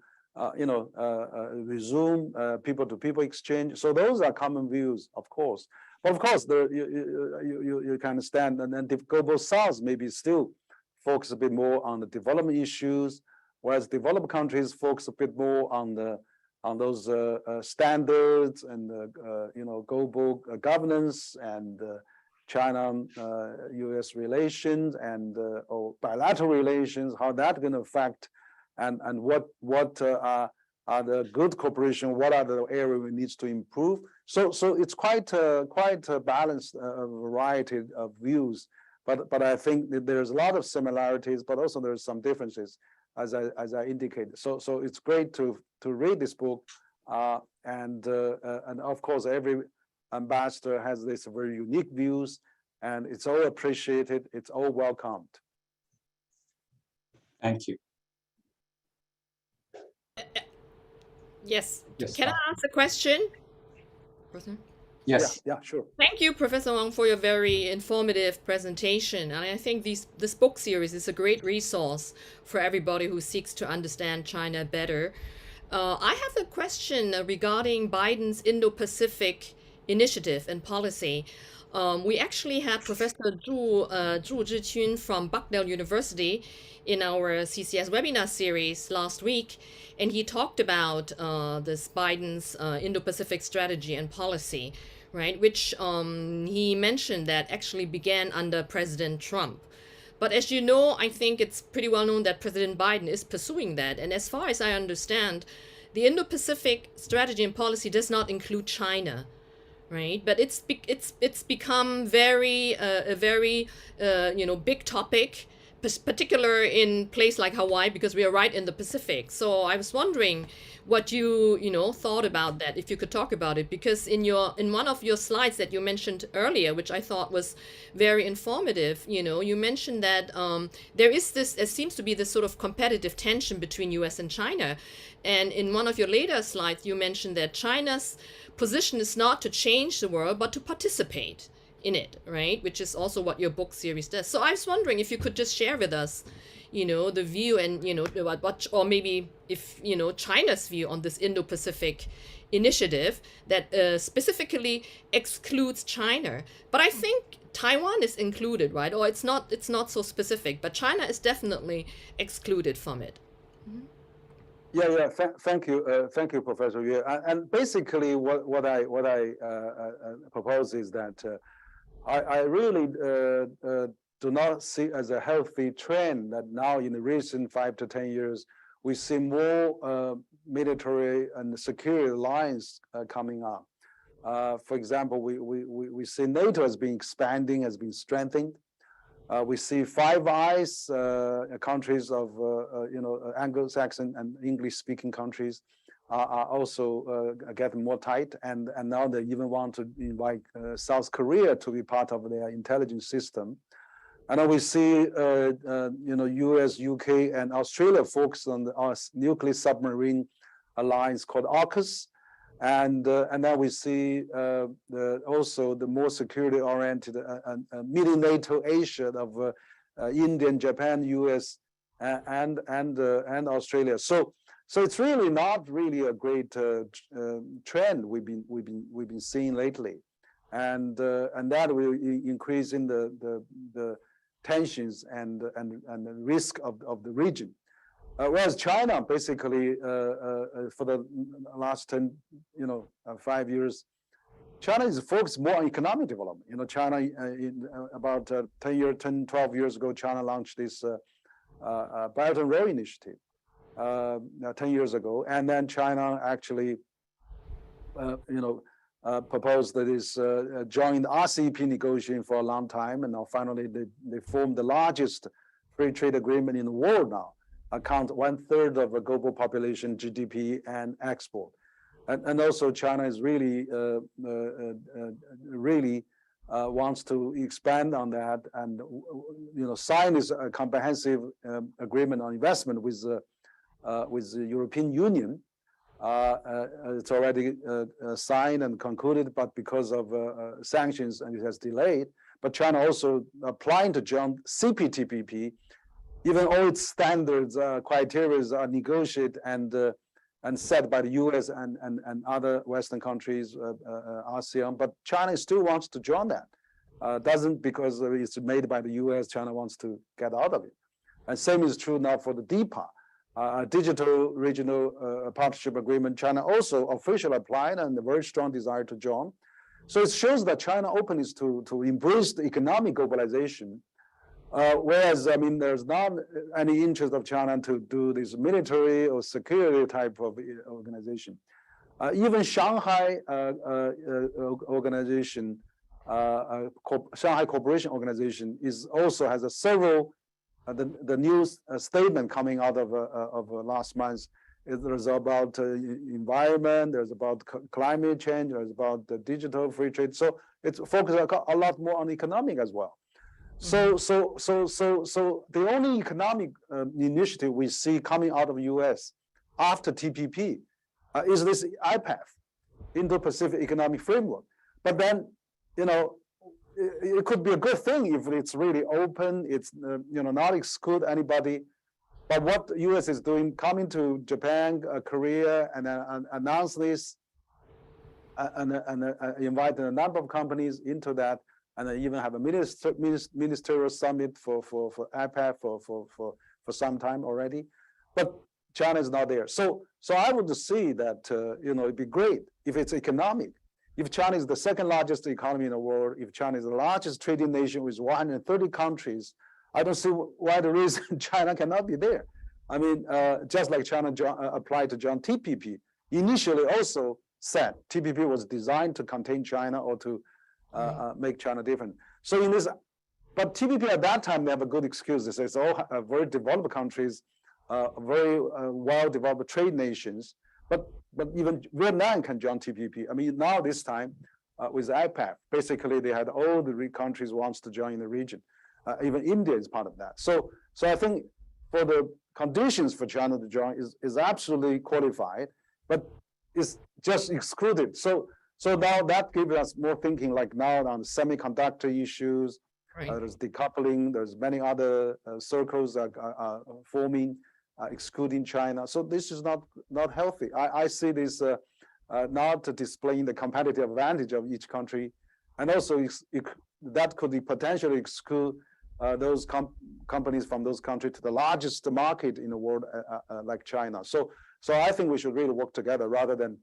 Speaker 3: resume people-to-people exchange. So those are common views, of course. But of course, you can understand, and then the global South maybe still focus a bit more on the development issues, whereas developed countries focus a bit more on those standards and global governance and China-U.S. relations and or bilateral relations, how that's going to affect, and what are the good cooperation, what are the areas we need to improve. So it's quite a balanced variety of views, but I think that there's a lot of similarities, but also there's some differences, as I indicated. So it's great to read this book, and of course every ambassador has this very unique views, and it's all appreciated, it's all welcomed.
Speaker 2: Thank you.
Speaker 1: Yes.
Speaker 2: Yes,
Speaker 1: Can I ask a question?
Speaker 2: Yes.
Speaker 3: Yeah, sure.
Speaker 1: Thank you, Professor Wang, for your very informative presentation. And I think this book series is a great resource for everybody who seeks to understand China better. I have a question regarding Biden's Indo-Pacific initiative and policy. We actually had Professor Zhu Zhiqun from Bucknell University in our CCS webinar series last week, and he talked about this Biden's Indo-Pacific strategy and policy, right? Which he mentioned that actually began under President Trump. But as you know, I think it's pretty well known that President Biden is pursuing that. And as far as I understand, the Indo-Pacific strategy and policy does not include China, right? But it's become a very big topic, particular in place like Hawaii, because we are right in the Pacific. So I was wondering what you thought about that, if you could talk about it, because in one of your slides that you mentioned earlier, which I thought was very informative, you mentioned that there seems to be this sort of competitive tension between US and China. And in one of your later slides, you mentioned that China's position is not to change the world, but to participate in it, right? Which is also what your book series does. So I was wondering if you could just share with us, the view and, what, or maybe if, China's view on this Indo-Pacific initiative that specifically excludes China. But I think Taiwan is included, right? Or it's not so specific, but China is definitely excluded from it. Mm-hmm.
Speaker 3: Yeah. Thank you, Professor Yue. And basically, what I propose is that I really do not see as a healthy trend that now in the recent 5 to 10 years we see more military and security alliance coming up. For example, we see NATO has been expanding, has been strengthened. We see Five Eyes countries of Anglo-Saxon and English-speaking countries are also getting more tight, and now they even want to invite South Korea to be part of their intelligence system. And we see US, UK, and Australia focus on our nuclear submarine alliance called AUKUS. And then we see also the more security-oriented mini NATO Asia of India, Japan, US, and Australia. So it's really not really a great trend we've been seeing lately, and that will increase in the tensions and the risk of the region. Whereas China, basically, for the last 5 years, China is focused more on economic development. China, about 12 years ago, China launched this Belt and Road Initiative 10 years ago. And then China actually, proposed that is joined RCEP negotiation for a long time. And now finally, they formed the largest free trade agreement in the world now. Account 1/3 of the global population, GDP, and export, and also China is really wants to expand on that, and sign this comprehensive agreement on investment with with the European Union. It's already signed and concluded, but because of sanctions, and it has delayed. But China also applying to join CPTPP, even all its standards, criteria are negotiated and set by the U.S. and other Western countries, ASEAN. But China still wants to join that. Doesn't because it's made by the U.S. China wants to get out of it. And same is true now for the DPA. Digital Regional Partnership Agreement, China also officially applied and a very strong desire to join. So it shows that China openness to embrace the economic globalization, whereas, I mean, there's not any interest of China to do this military or security type of organization. Even Shanghai organization, Shanghai Cooperation Organization is also has a several the news statement coming out of last month. There's about environment, there's about climate change, there's about the digital free trade. So it's focused a lot more on economic as well. So the only economic initiative we see coming out of the U.S. after TPP is this IPEF, Indo-Pacific Economic Framework. But then, you know, it could be a good thing if it's really open. It's not exclude anybody. But what the U.S. is doing, coming to Japan, Korea, and announce this, and invite a number of companies into that, and even have a ministerial summit for IPEF for some time already. But China is not there. So I would see that it'd be great if it's economic. If China is the second largest economy in the world, if China is the largest trading nation with 130 countries, I don't see why the reason China cannot be there. I mean, just like China applied to join TPP, initially also said TPP was designed to contain China or to make China different. So in this, but TPP at that time, they have a good excuse. They say it's all very developed countries, very well-developed trade nations. But even Vietnam can join TPP. I mean, now this time with IPEF, basically they had all the countries wants to join the region. Even India is part of that. So I think for the conditions for China to join is absolutely qualified, but it's just excluded. So now that gives us more thinking, like now on semiconductor issues. Right. There's decoupling. There's many other circles are forming. Excluding China. So this is not healthy. I see this not displaying the competitive advantage of each country, and also that could potentially exclude those companies from those countries to the largest market in the world, like China. So I think we should really work together rather than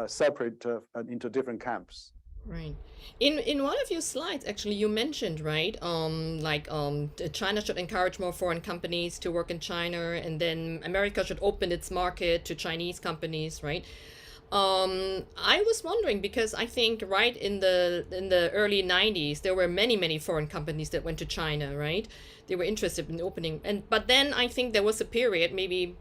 Speaker 3: separate into different camps.
Speaker 1: Right. In one of your slides, actually, you mentioned, right, China should encourage more foreign companies to work in China, and then America should open its market to Chinese companies, right? I was wondering because I think right in the early 90s there were many foreign companies that went to China, right? They were interested in opening, but then I think there was a period maybe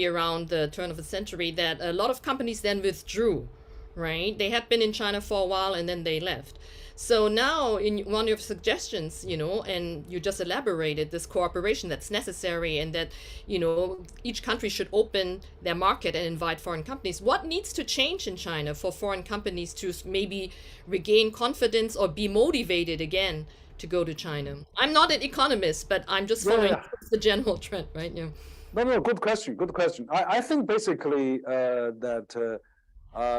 Speaker 1: around the turn of the century that a lot of companies then withdrew. Right? They had been in China for a while and then they left. So now in one of your suggestions, and you just elaborated this cooperation that's necessary and that, each country should open their market and invite foreign companies. What needs to change in China for foreign companies to maybe regain confidence or be motivated again to go to China? I'm not an economist, but I'm just following the general trend, right? Yeah.
Speaker 3: No, good question. I think basically that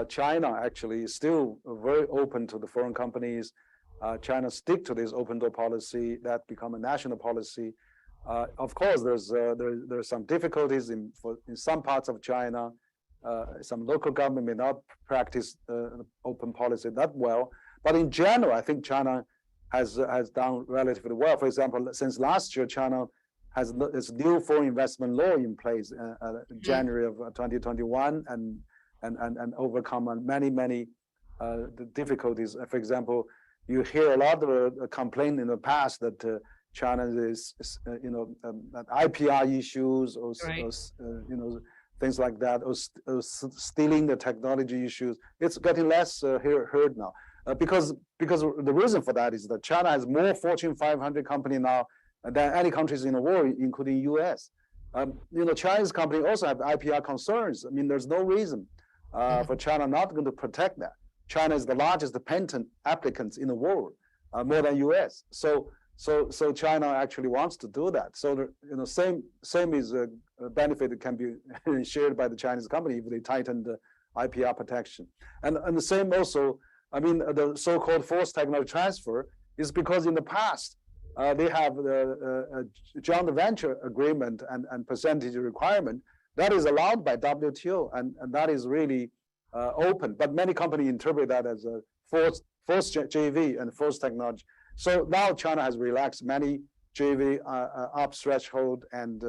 Speaker 3: China actually is still very open to the foreign companies. China stick to this open door policy that become a national policy. Of course, there's some difficulties in some parts of China. Some local government may not practice open policy that well, but in general, I think China has done relatively well. For example, since last year, China has its new foreign investment law in place, January of 2021, and overcome many the difficulties. For example, you hear a lot of complaint in the past that China is IPR issues or things like that, or stealing the technology issues. It's getting less heard now because the reason for that is that China has more Fortune 500 company now than any countries in the world, including U.S. Chinese companies also have IPR concerns. I mean, there's no reason for China not going to protect that. China is the largest patent applicants in the world, more than US. So China actually wants to do that. So same is a benefit that can be shared by the Chinese company if they tighten the IPR protection. And the same also, I mean, the so-called forced technology transfer is because in the past they have a joint venture agreement and percentage requirement that is allowed by WTO, and that is really open. But many companies interpret that as a forced JV and forced technology. So now China has relaxed many JV up threshold, and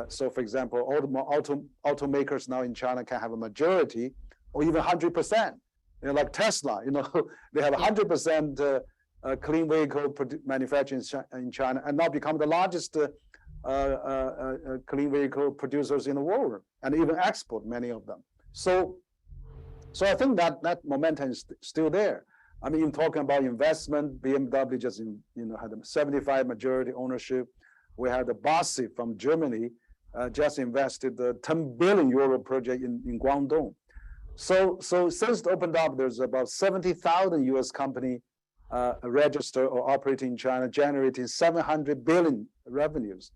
Speaker 3: so for example, automakers now in China can have a majority or even 100%. Like Tesla, they have 100% clean vehicle manufacturing in China, and now become the largest clean vehicle producers in the world, and even export many of them. So I think that momentum is still there. I mean, talking about investment, BMW just had a 75 majority ownership. We had the Bossi from Germany just invested the 10 billion euro project in Guangdong. So since it opened up, there's about 70,000 US company registered or operating in China, generating 700 billion revenues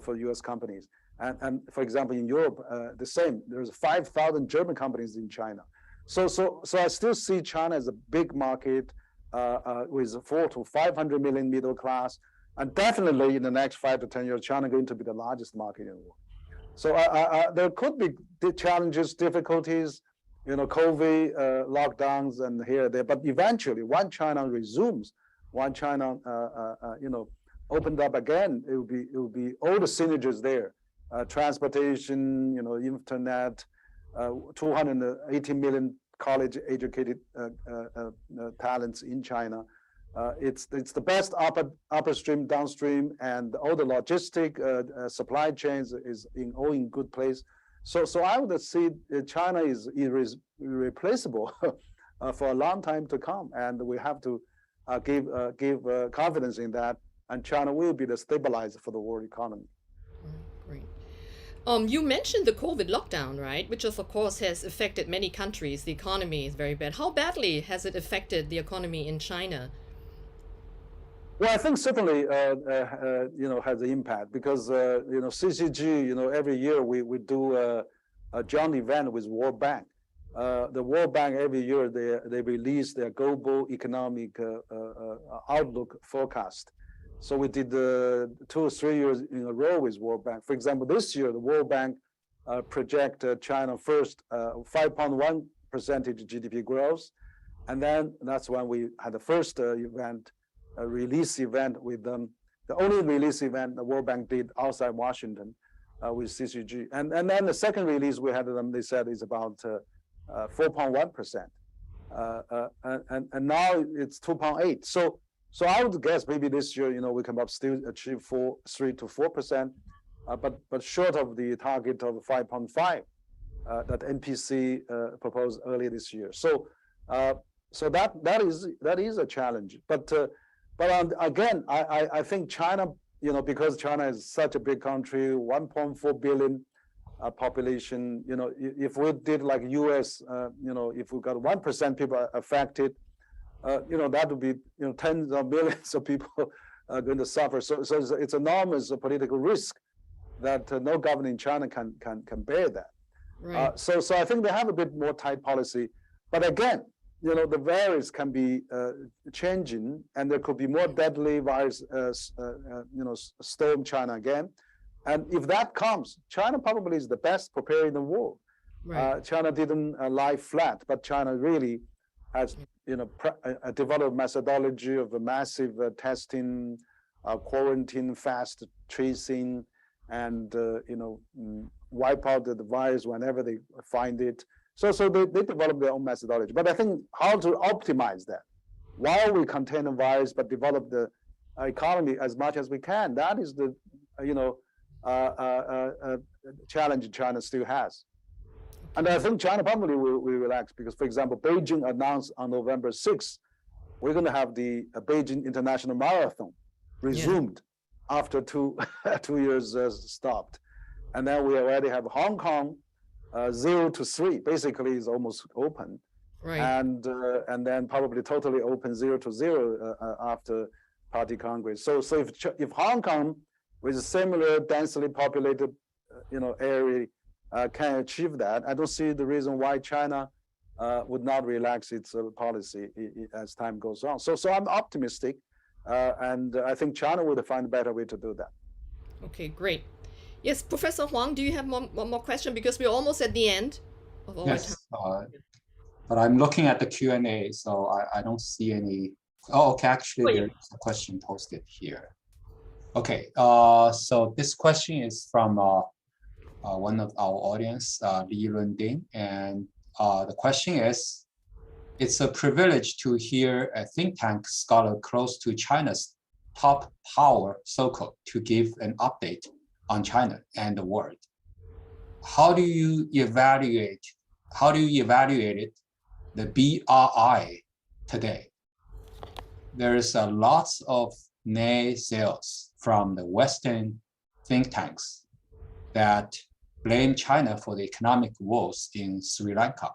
Speaker 3: for US companies. And for example, in Europe, the same. There's 5,000 German companies in China. So I still see China as a big market with 400 to 500 million middle class, and definitely in the next 5 to 10 years, China is going to be the largest market in the world. So there could be challenges, difficulties, COVID, lockdowns, and here and there. But eventually, when China resumes, when China opened up again, it will be all the synergies there, transportation, internet. 280 million college-educated talents in China. It's the best upstream, downstream, and all the logistic supply chains is all in good place. So I would say China is irreplaceable for a long time to come, and we have to give confidence in that. And China will be the stabilizer for the world economy.
Speaker 1: Great. You mentioned the COVID lockdown, right? Which of course has affected many countries. The economy is very bad. How badly has it affected the economy in China?
Speaker 3: Well, I think certainly, has an impact because, CCG, every year we do a joint event with World Bank. The World Bank every year, they release their global economic outlook forecast. So we did 2 or 3 years in a row with World Bank. For example, this year, the World Bank project China first 5.1% GDP growth. And then that's when we had the first event, a release event with them. The only release event the World Bank did outside Washington with CCG. And then the second release we had them, they said is about 4.1%. And now it's 2.8. So I would guess maybe this year, we can still achieve 3 to 4%, but short of the target of 5.5 that NPC proposed earlier this year. So that is a challenge. But again, I think China, because China is such a big country, 1.4 billion population. If we did like US, if we got 1% people affected. That would be tens of millions of people are going to suffer. So it's enormous political risk that no government in China can bear that.
Speaker 1: Right.
Speaker 3: So I think they have a bit more tight policy. But again, the virus can be changing, and there could be more deadly virus, storm China again. And if that comes, China probably is the best prepared in the world.
Speaker 1: Right.
Speaker 3: China didn't lie flat, but China really has developed methodology of a massive testing, quarantine, fast tracing, and wipe out the virus whenever they find it. So they develop their own methodology. But I think how to optimize that while we contain the virus but develop the economy as much as we can. That is the challenge China still has. And I think China probably will relax because, for example, Beijing announced on November 6th, we're going to have the Beijing International Marathon resumed after two years stopped. And then we already have Hong Kong, 0 to 3, basically is almost open.
Speaker 1: Right.
Speaker 3: And then probably totally open 0 to 0 after Party Congress. So if Hong Kong with a similar densely populated area can achieve that, I don't see the reason why China would not relax its policy as time goes on. So I'm optimistic, and I think China would find a better way to do that.
Speaker 1: Okay, great. Yes, Professor Huang, do you have one more question? Because we're almost at the end of our
Speaker 2: Yes,
Speaker 1: time.
Speaker 2: but I'm looking at the Q&A, so I don't see any. Oh, okay, actually there's a question posted here. Okay, so this question is from one of our audience, Li Lunding, and the question is, it's a privilege to hear a think tank scholar close to China's top power circle to give an update on China and the world. How do you evaluate it, the BRI today? There's lots of naysayers from the Western think tanks that blame China for the economic woes in Sri Lanka,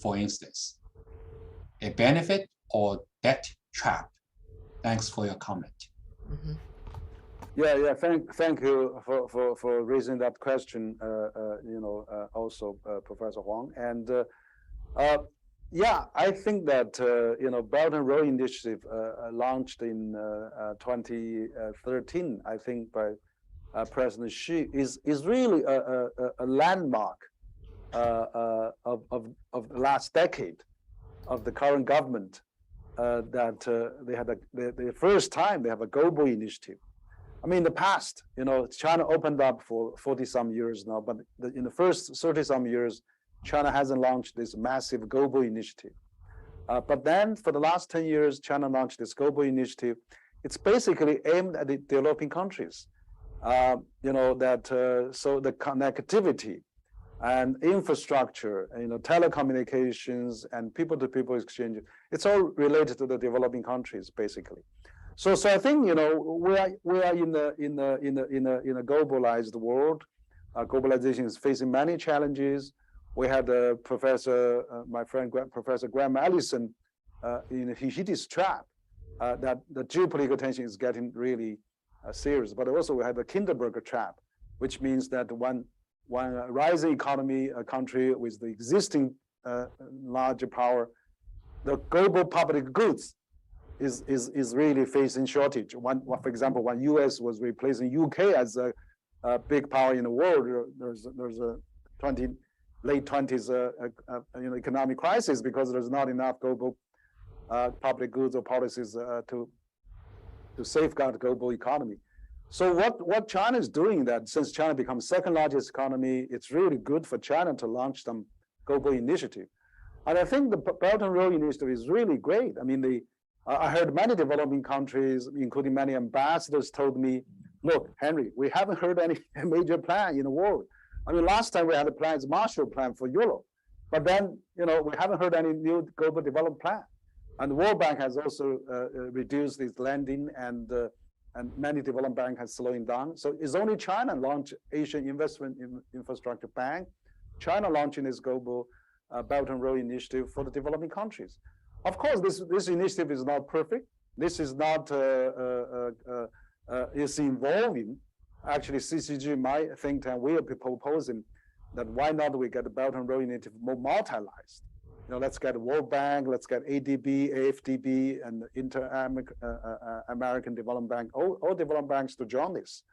Speaker 2: for instance. A benefit or debt trap? Thanks for your comment.
Speaker 1: Mm-hmm.
Speaker 3: Yeah. Thank you for raising that question. Also, Professor Huang. And yeah, I think that Belt and Road Initiative launched in 2013, I think, by President Xi is really a landmark of the last decade of the current government. That they had the first time they have a global initiative. I mean, in the past, China opened up for 40-some years now, but in the first 30-some years, China hasn't launched this massive global initiative. But then for the last 10 years, China launched this global initiative. It's basically aimed at the developing countries. So the connectivity and infrastructure, telecommunications and people-to-people exchange, it's all related to the developing countries, basically. So I think we are in a globalized world. Globalization is facing many challenges. We had my friend Professor Graham Allison, he hit his trap that the geopolitical tension is getting really serious. But also we had the Kinderberger trap, which means that one rising economy, a country with the existing larger power, the global public goods is really facing shortage. For example, when US was replacing UK as a big power in the world, there's a late 20s economic crisis because there's not enough global public goods or policies to safeguard global economy. So what China is doing, that since China becomes second largest economy, it's really good for China to launch some global initiative. And I think the Belt and Road Initiative is really great. I mean, I heard many developing countries, including many ambassadors, told me, look, Henry, we haven't heard any major plan in the world. I mean, last time we had a plan, it's Marshall Plan for Europe. But then, we haven't heard any new global development plan. And the World Bank has also reduced its lending, and many development banks have slowing down. So it's only China launched Asian Investment Infrastructure Bank, China launching this global Belt and Road Initiative for the developing countries. Of course, this initiative is not perfect. This is not, it's evolving. Actually, CCG, my think tank, we are proposing that why not we get the Belt and Road Initiative more multilateralized. Let's get World Bank, let's get ADB, AFDB, and Inter-American Development Bank, all development banks to join this.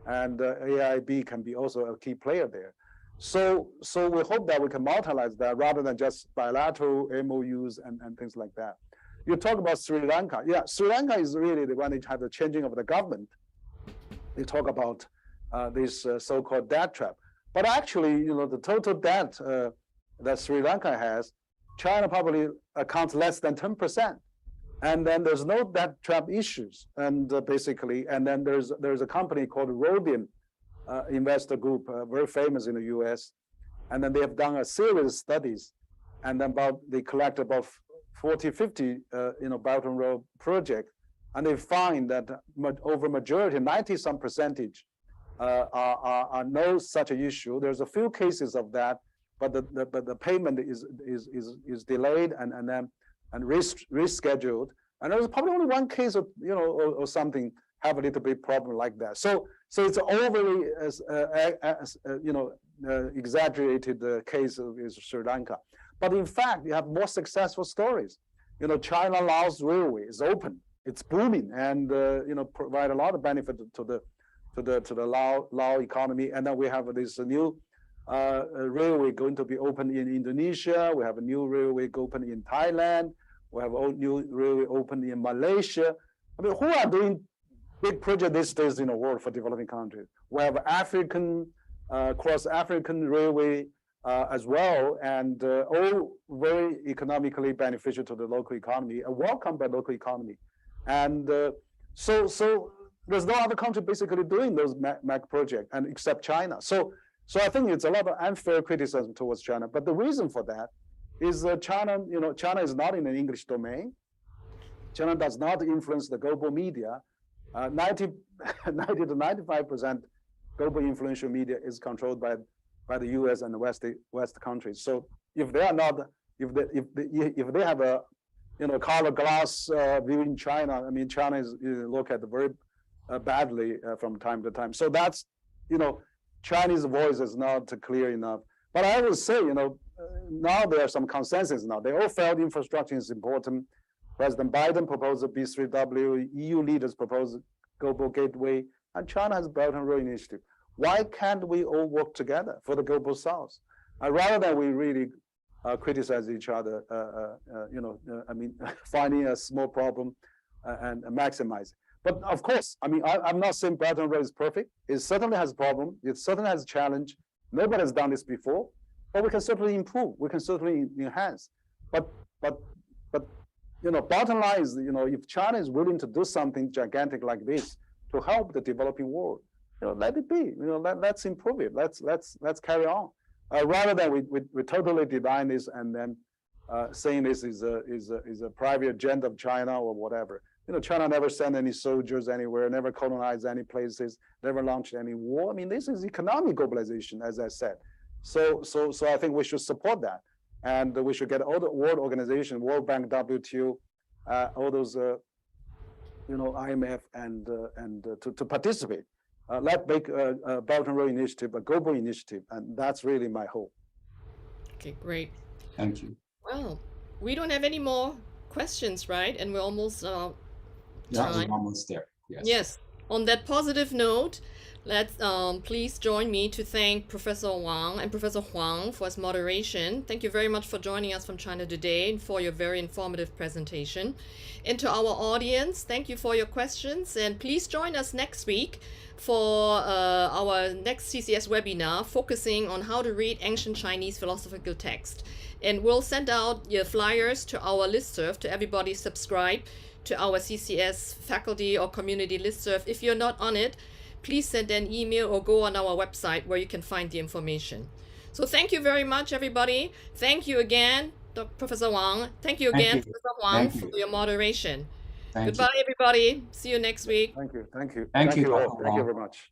Speaker 3: And AIB can be also a key player there. So we hope that we can multilateralize that rather than just bilateral MOUs and things like that. You talk about Sri Lanka. Yeah, Sri Lanka is really the one that had the changing of the government. They talk about this so-called debt trap. But actually, the total debt that Sri Lanka has, China probably accounts less than 10%. And then there's no debt trap issues. And basically, and then there's a company called Rhodium Investor Group, very famous in the US. And then they have done a series of studies. And then they collect about 40, 50, Belt and Road project. And they find that over majority, 90-some percentage are no such an issue. There's a few cases of that, but the payment is delayed and rescheduled. And there's probably only one case of or something have a little bit problem like that. So it's overly exaggerated case of Sri Lanka. But in fact, you have more successful stories. China Laos Railway is open, it's booming, and provide a lot of benefit to the Lao economy. And then we have this new railway going to be open in Indonesia. We have a new railway open in Thailand. We have a new railway open in Malaysia. I mean, who are doing big projects these days in the world for developing countries? We have African, cross-African railway as well, and all very economically beneficial to the local economy, welcomed by local economy. And so there's no other country basically doing those MAC projects, and except China. So I think it's a lot of unfair criticism towards China. But the reason for that is China is not in the English domain. China does not influence the global media. 90 to 95% global influential media is controlled by the U.S. and the West countries. So if they are not, if they have a color glass view in China, I mean, China is looked at very badly from time to time. So that's Chinese voice is not clear enough. But I would say now there are some consensus now. They all felt infrastructure is important. President Biden proposed a B3W, EU leaders proposed global gateway, and China has Belt and Road Initiative. Why can't we all work together for the global South? Rather than we really criticize each other, I mean, finding a small problem and maximize it. But of course, I mean, I'm not saying Belt and Road is perfect. It certainly has a problem. It certainly has a challenge. Nobody has done this before, but we can certainly improve. We can certainly enhance. But bottom line is, if China is willing to do something gigantic like this to help the developing world, let it be. Let's improve it. Let's carry on. Rather than we totally deny this and then saying this is a private agenda of China or whatever. China never sent any soldiers anywhere, never colonized any places, never launched any war. I mean, this is economic globalization, as I said. So I think we should support that. And we should get all the world organizations, World Bank, WTO, all those, IMF, and to participate. Let's make a Belt and Road Initiative a global initiative, and that's really my hope.
Speaker 1: Okay, great.
Speaker 2: Thank you.
Speaker 1: Well, we don't have any more questions, right? And we're almost time.
Speaker 2: We're almost there. Yes.
Speaker 1: Yes. On that positive note, let's please join me to thank Professor Wang and Professor Huang for his moderation. Thank you very much for joining us from China today and for your very informative presentation. And to our audience, thank you for your questions, and please join us next week for our next CCS webinar focusing on how to read ancient Chinese philosophical text. And we'll send out your flyers to our listserv to everybody subscribe to our CCS faculty or community listserv. If you're not on it, please send an email or go on our website where you can find the information. So thank you very much, everybody. Thank you again, Professor Wang. Thank you again, Professor Huang, for your moderation. Goodbye, everybody. See you next week.
Speaker 3: Thank you.
Speaker 2: Thank you
Speaker 3: all. Thank you very much.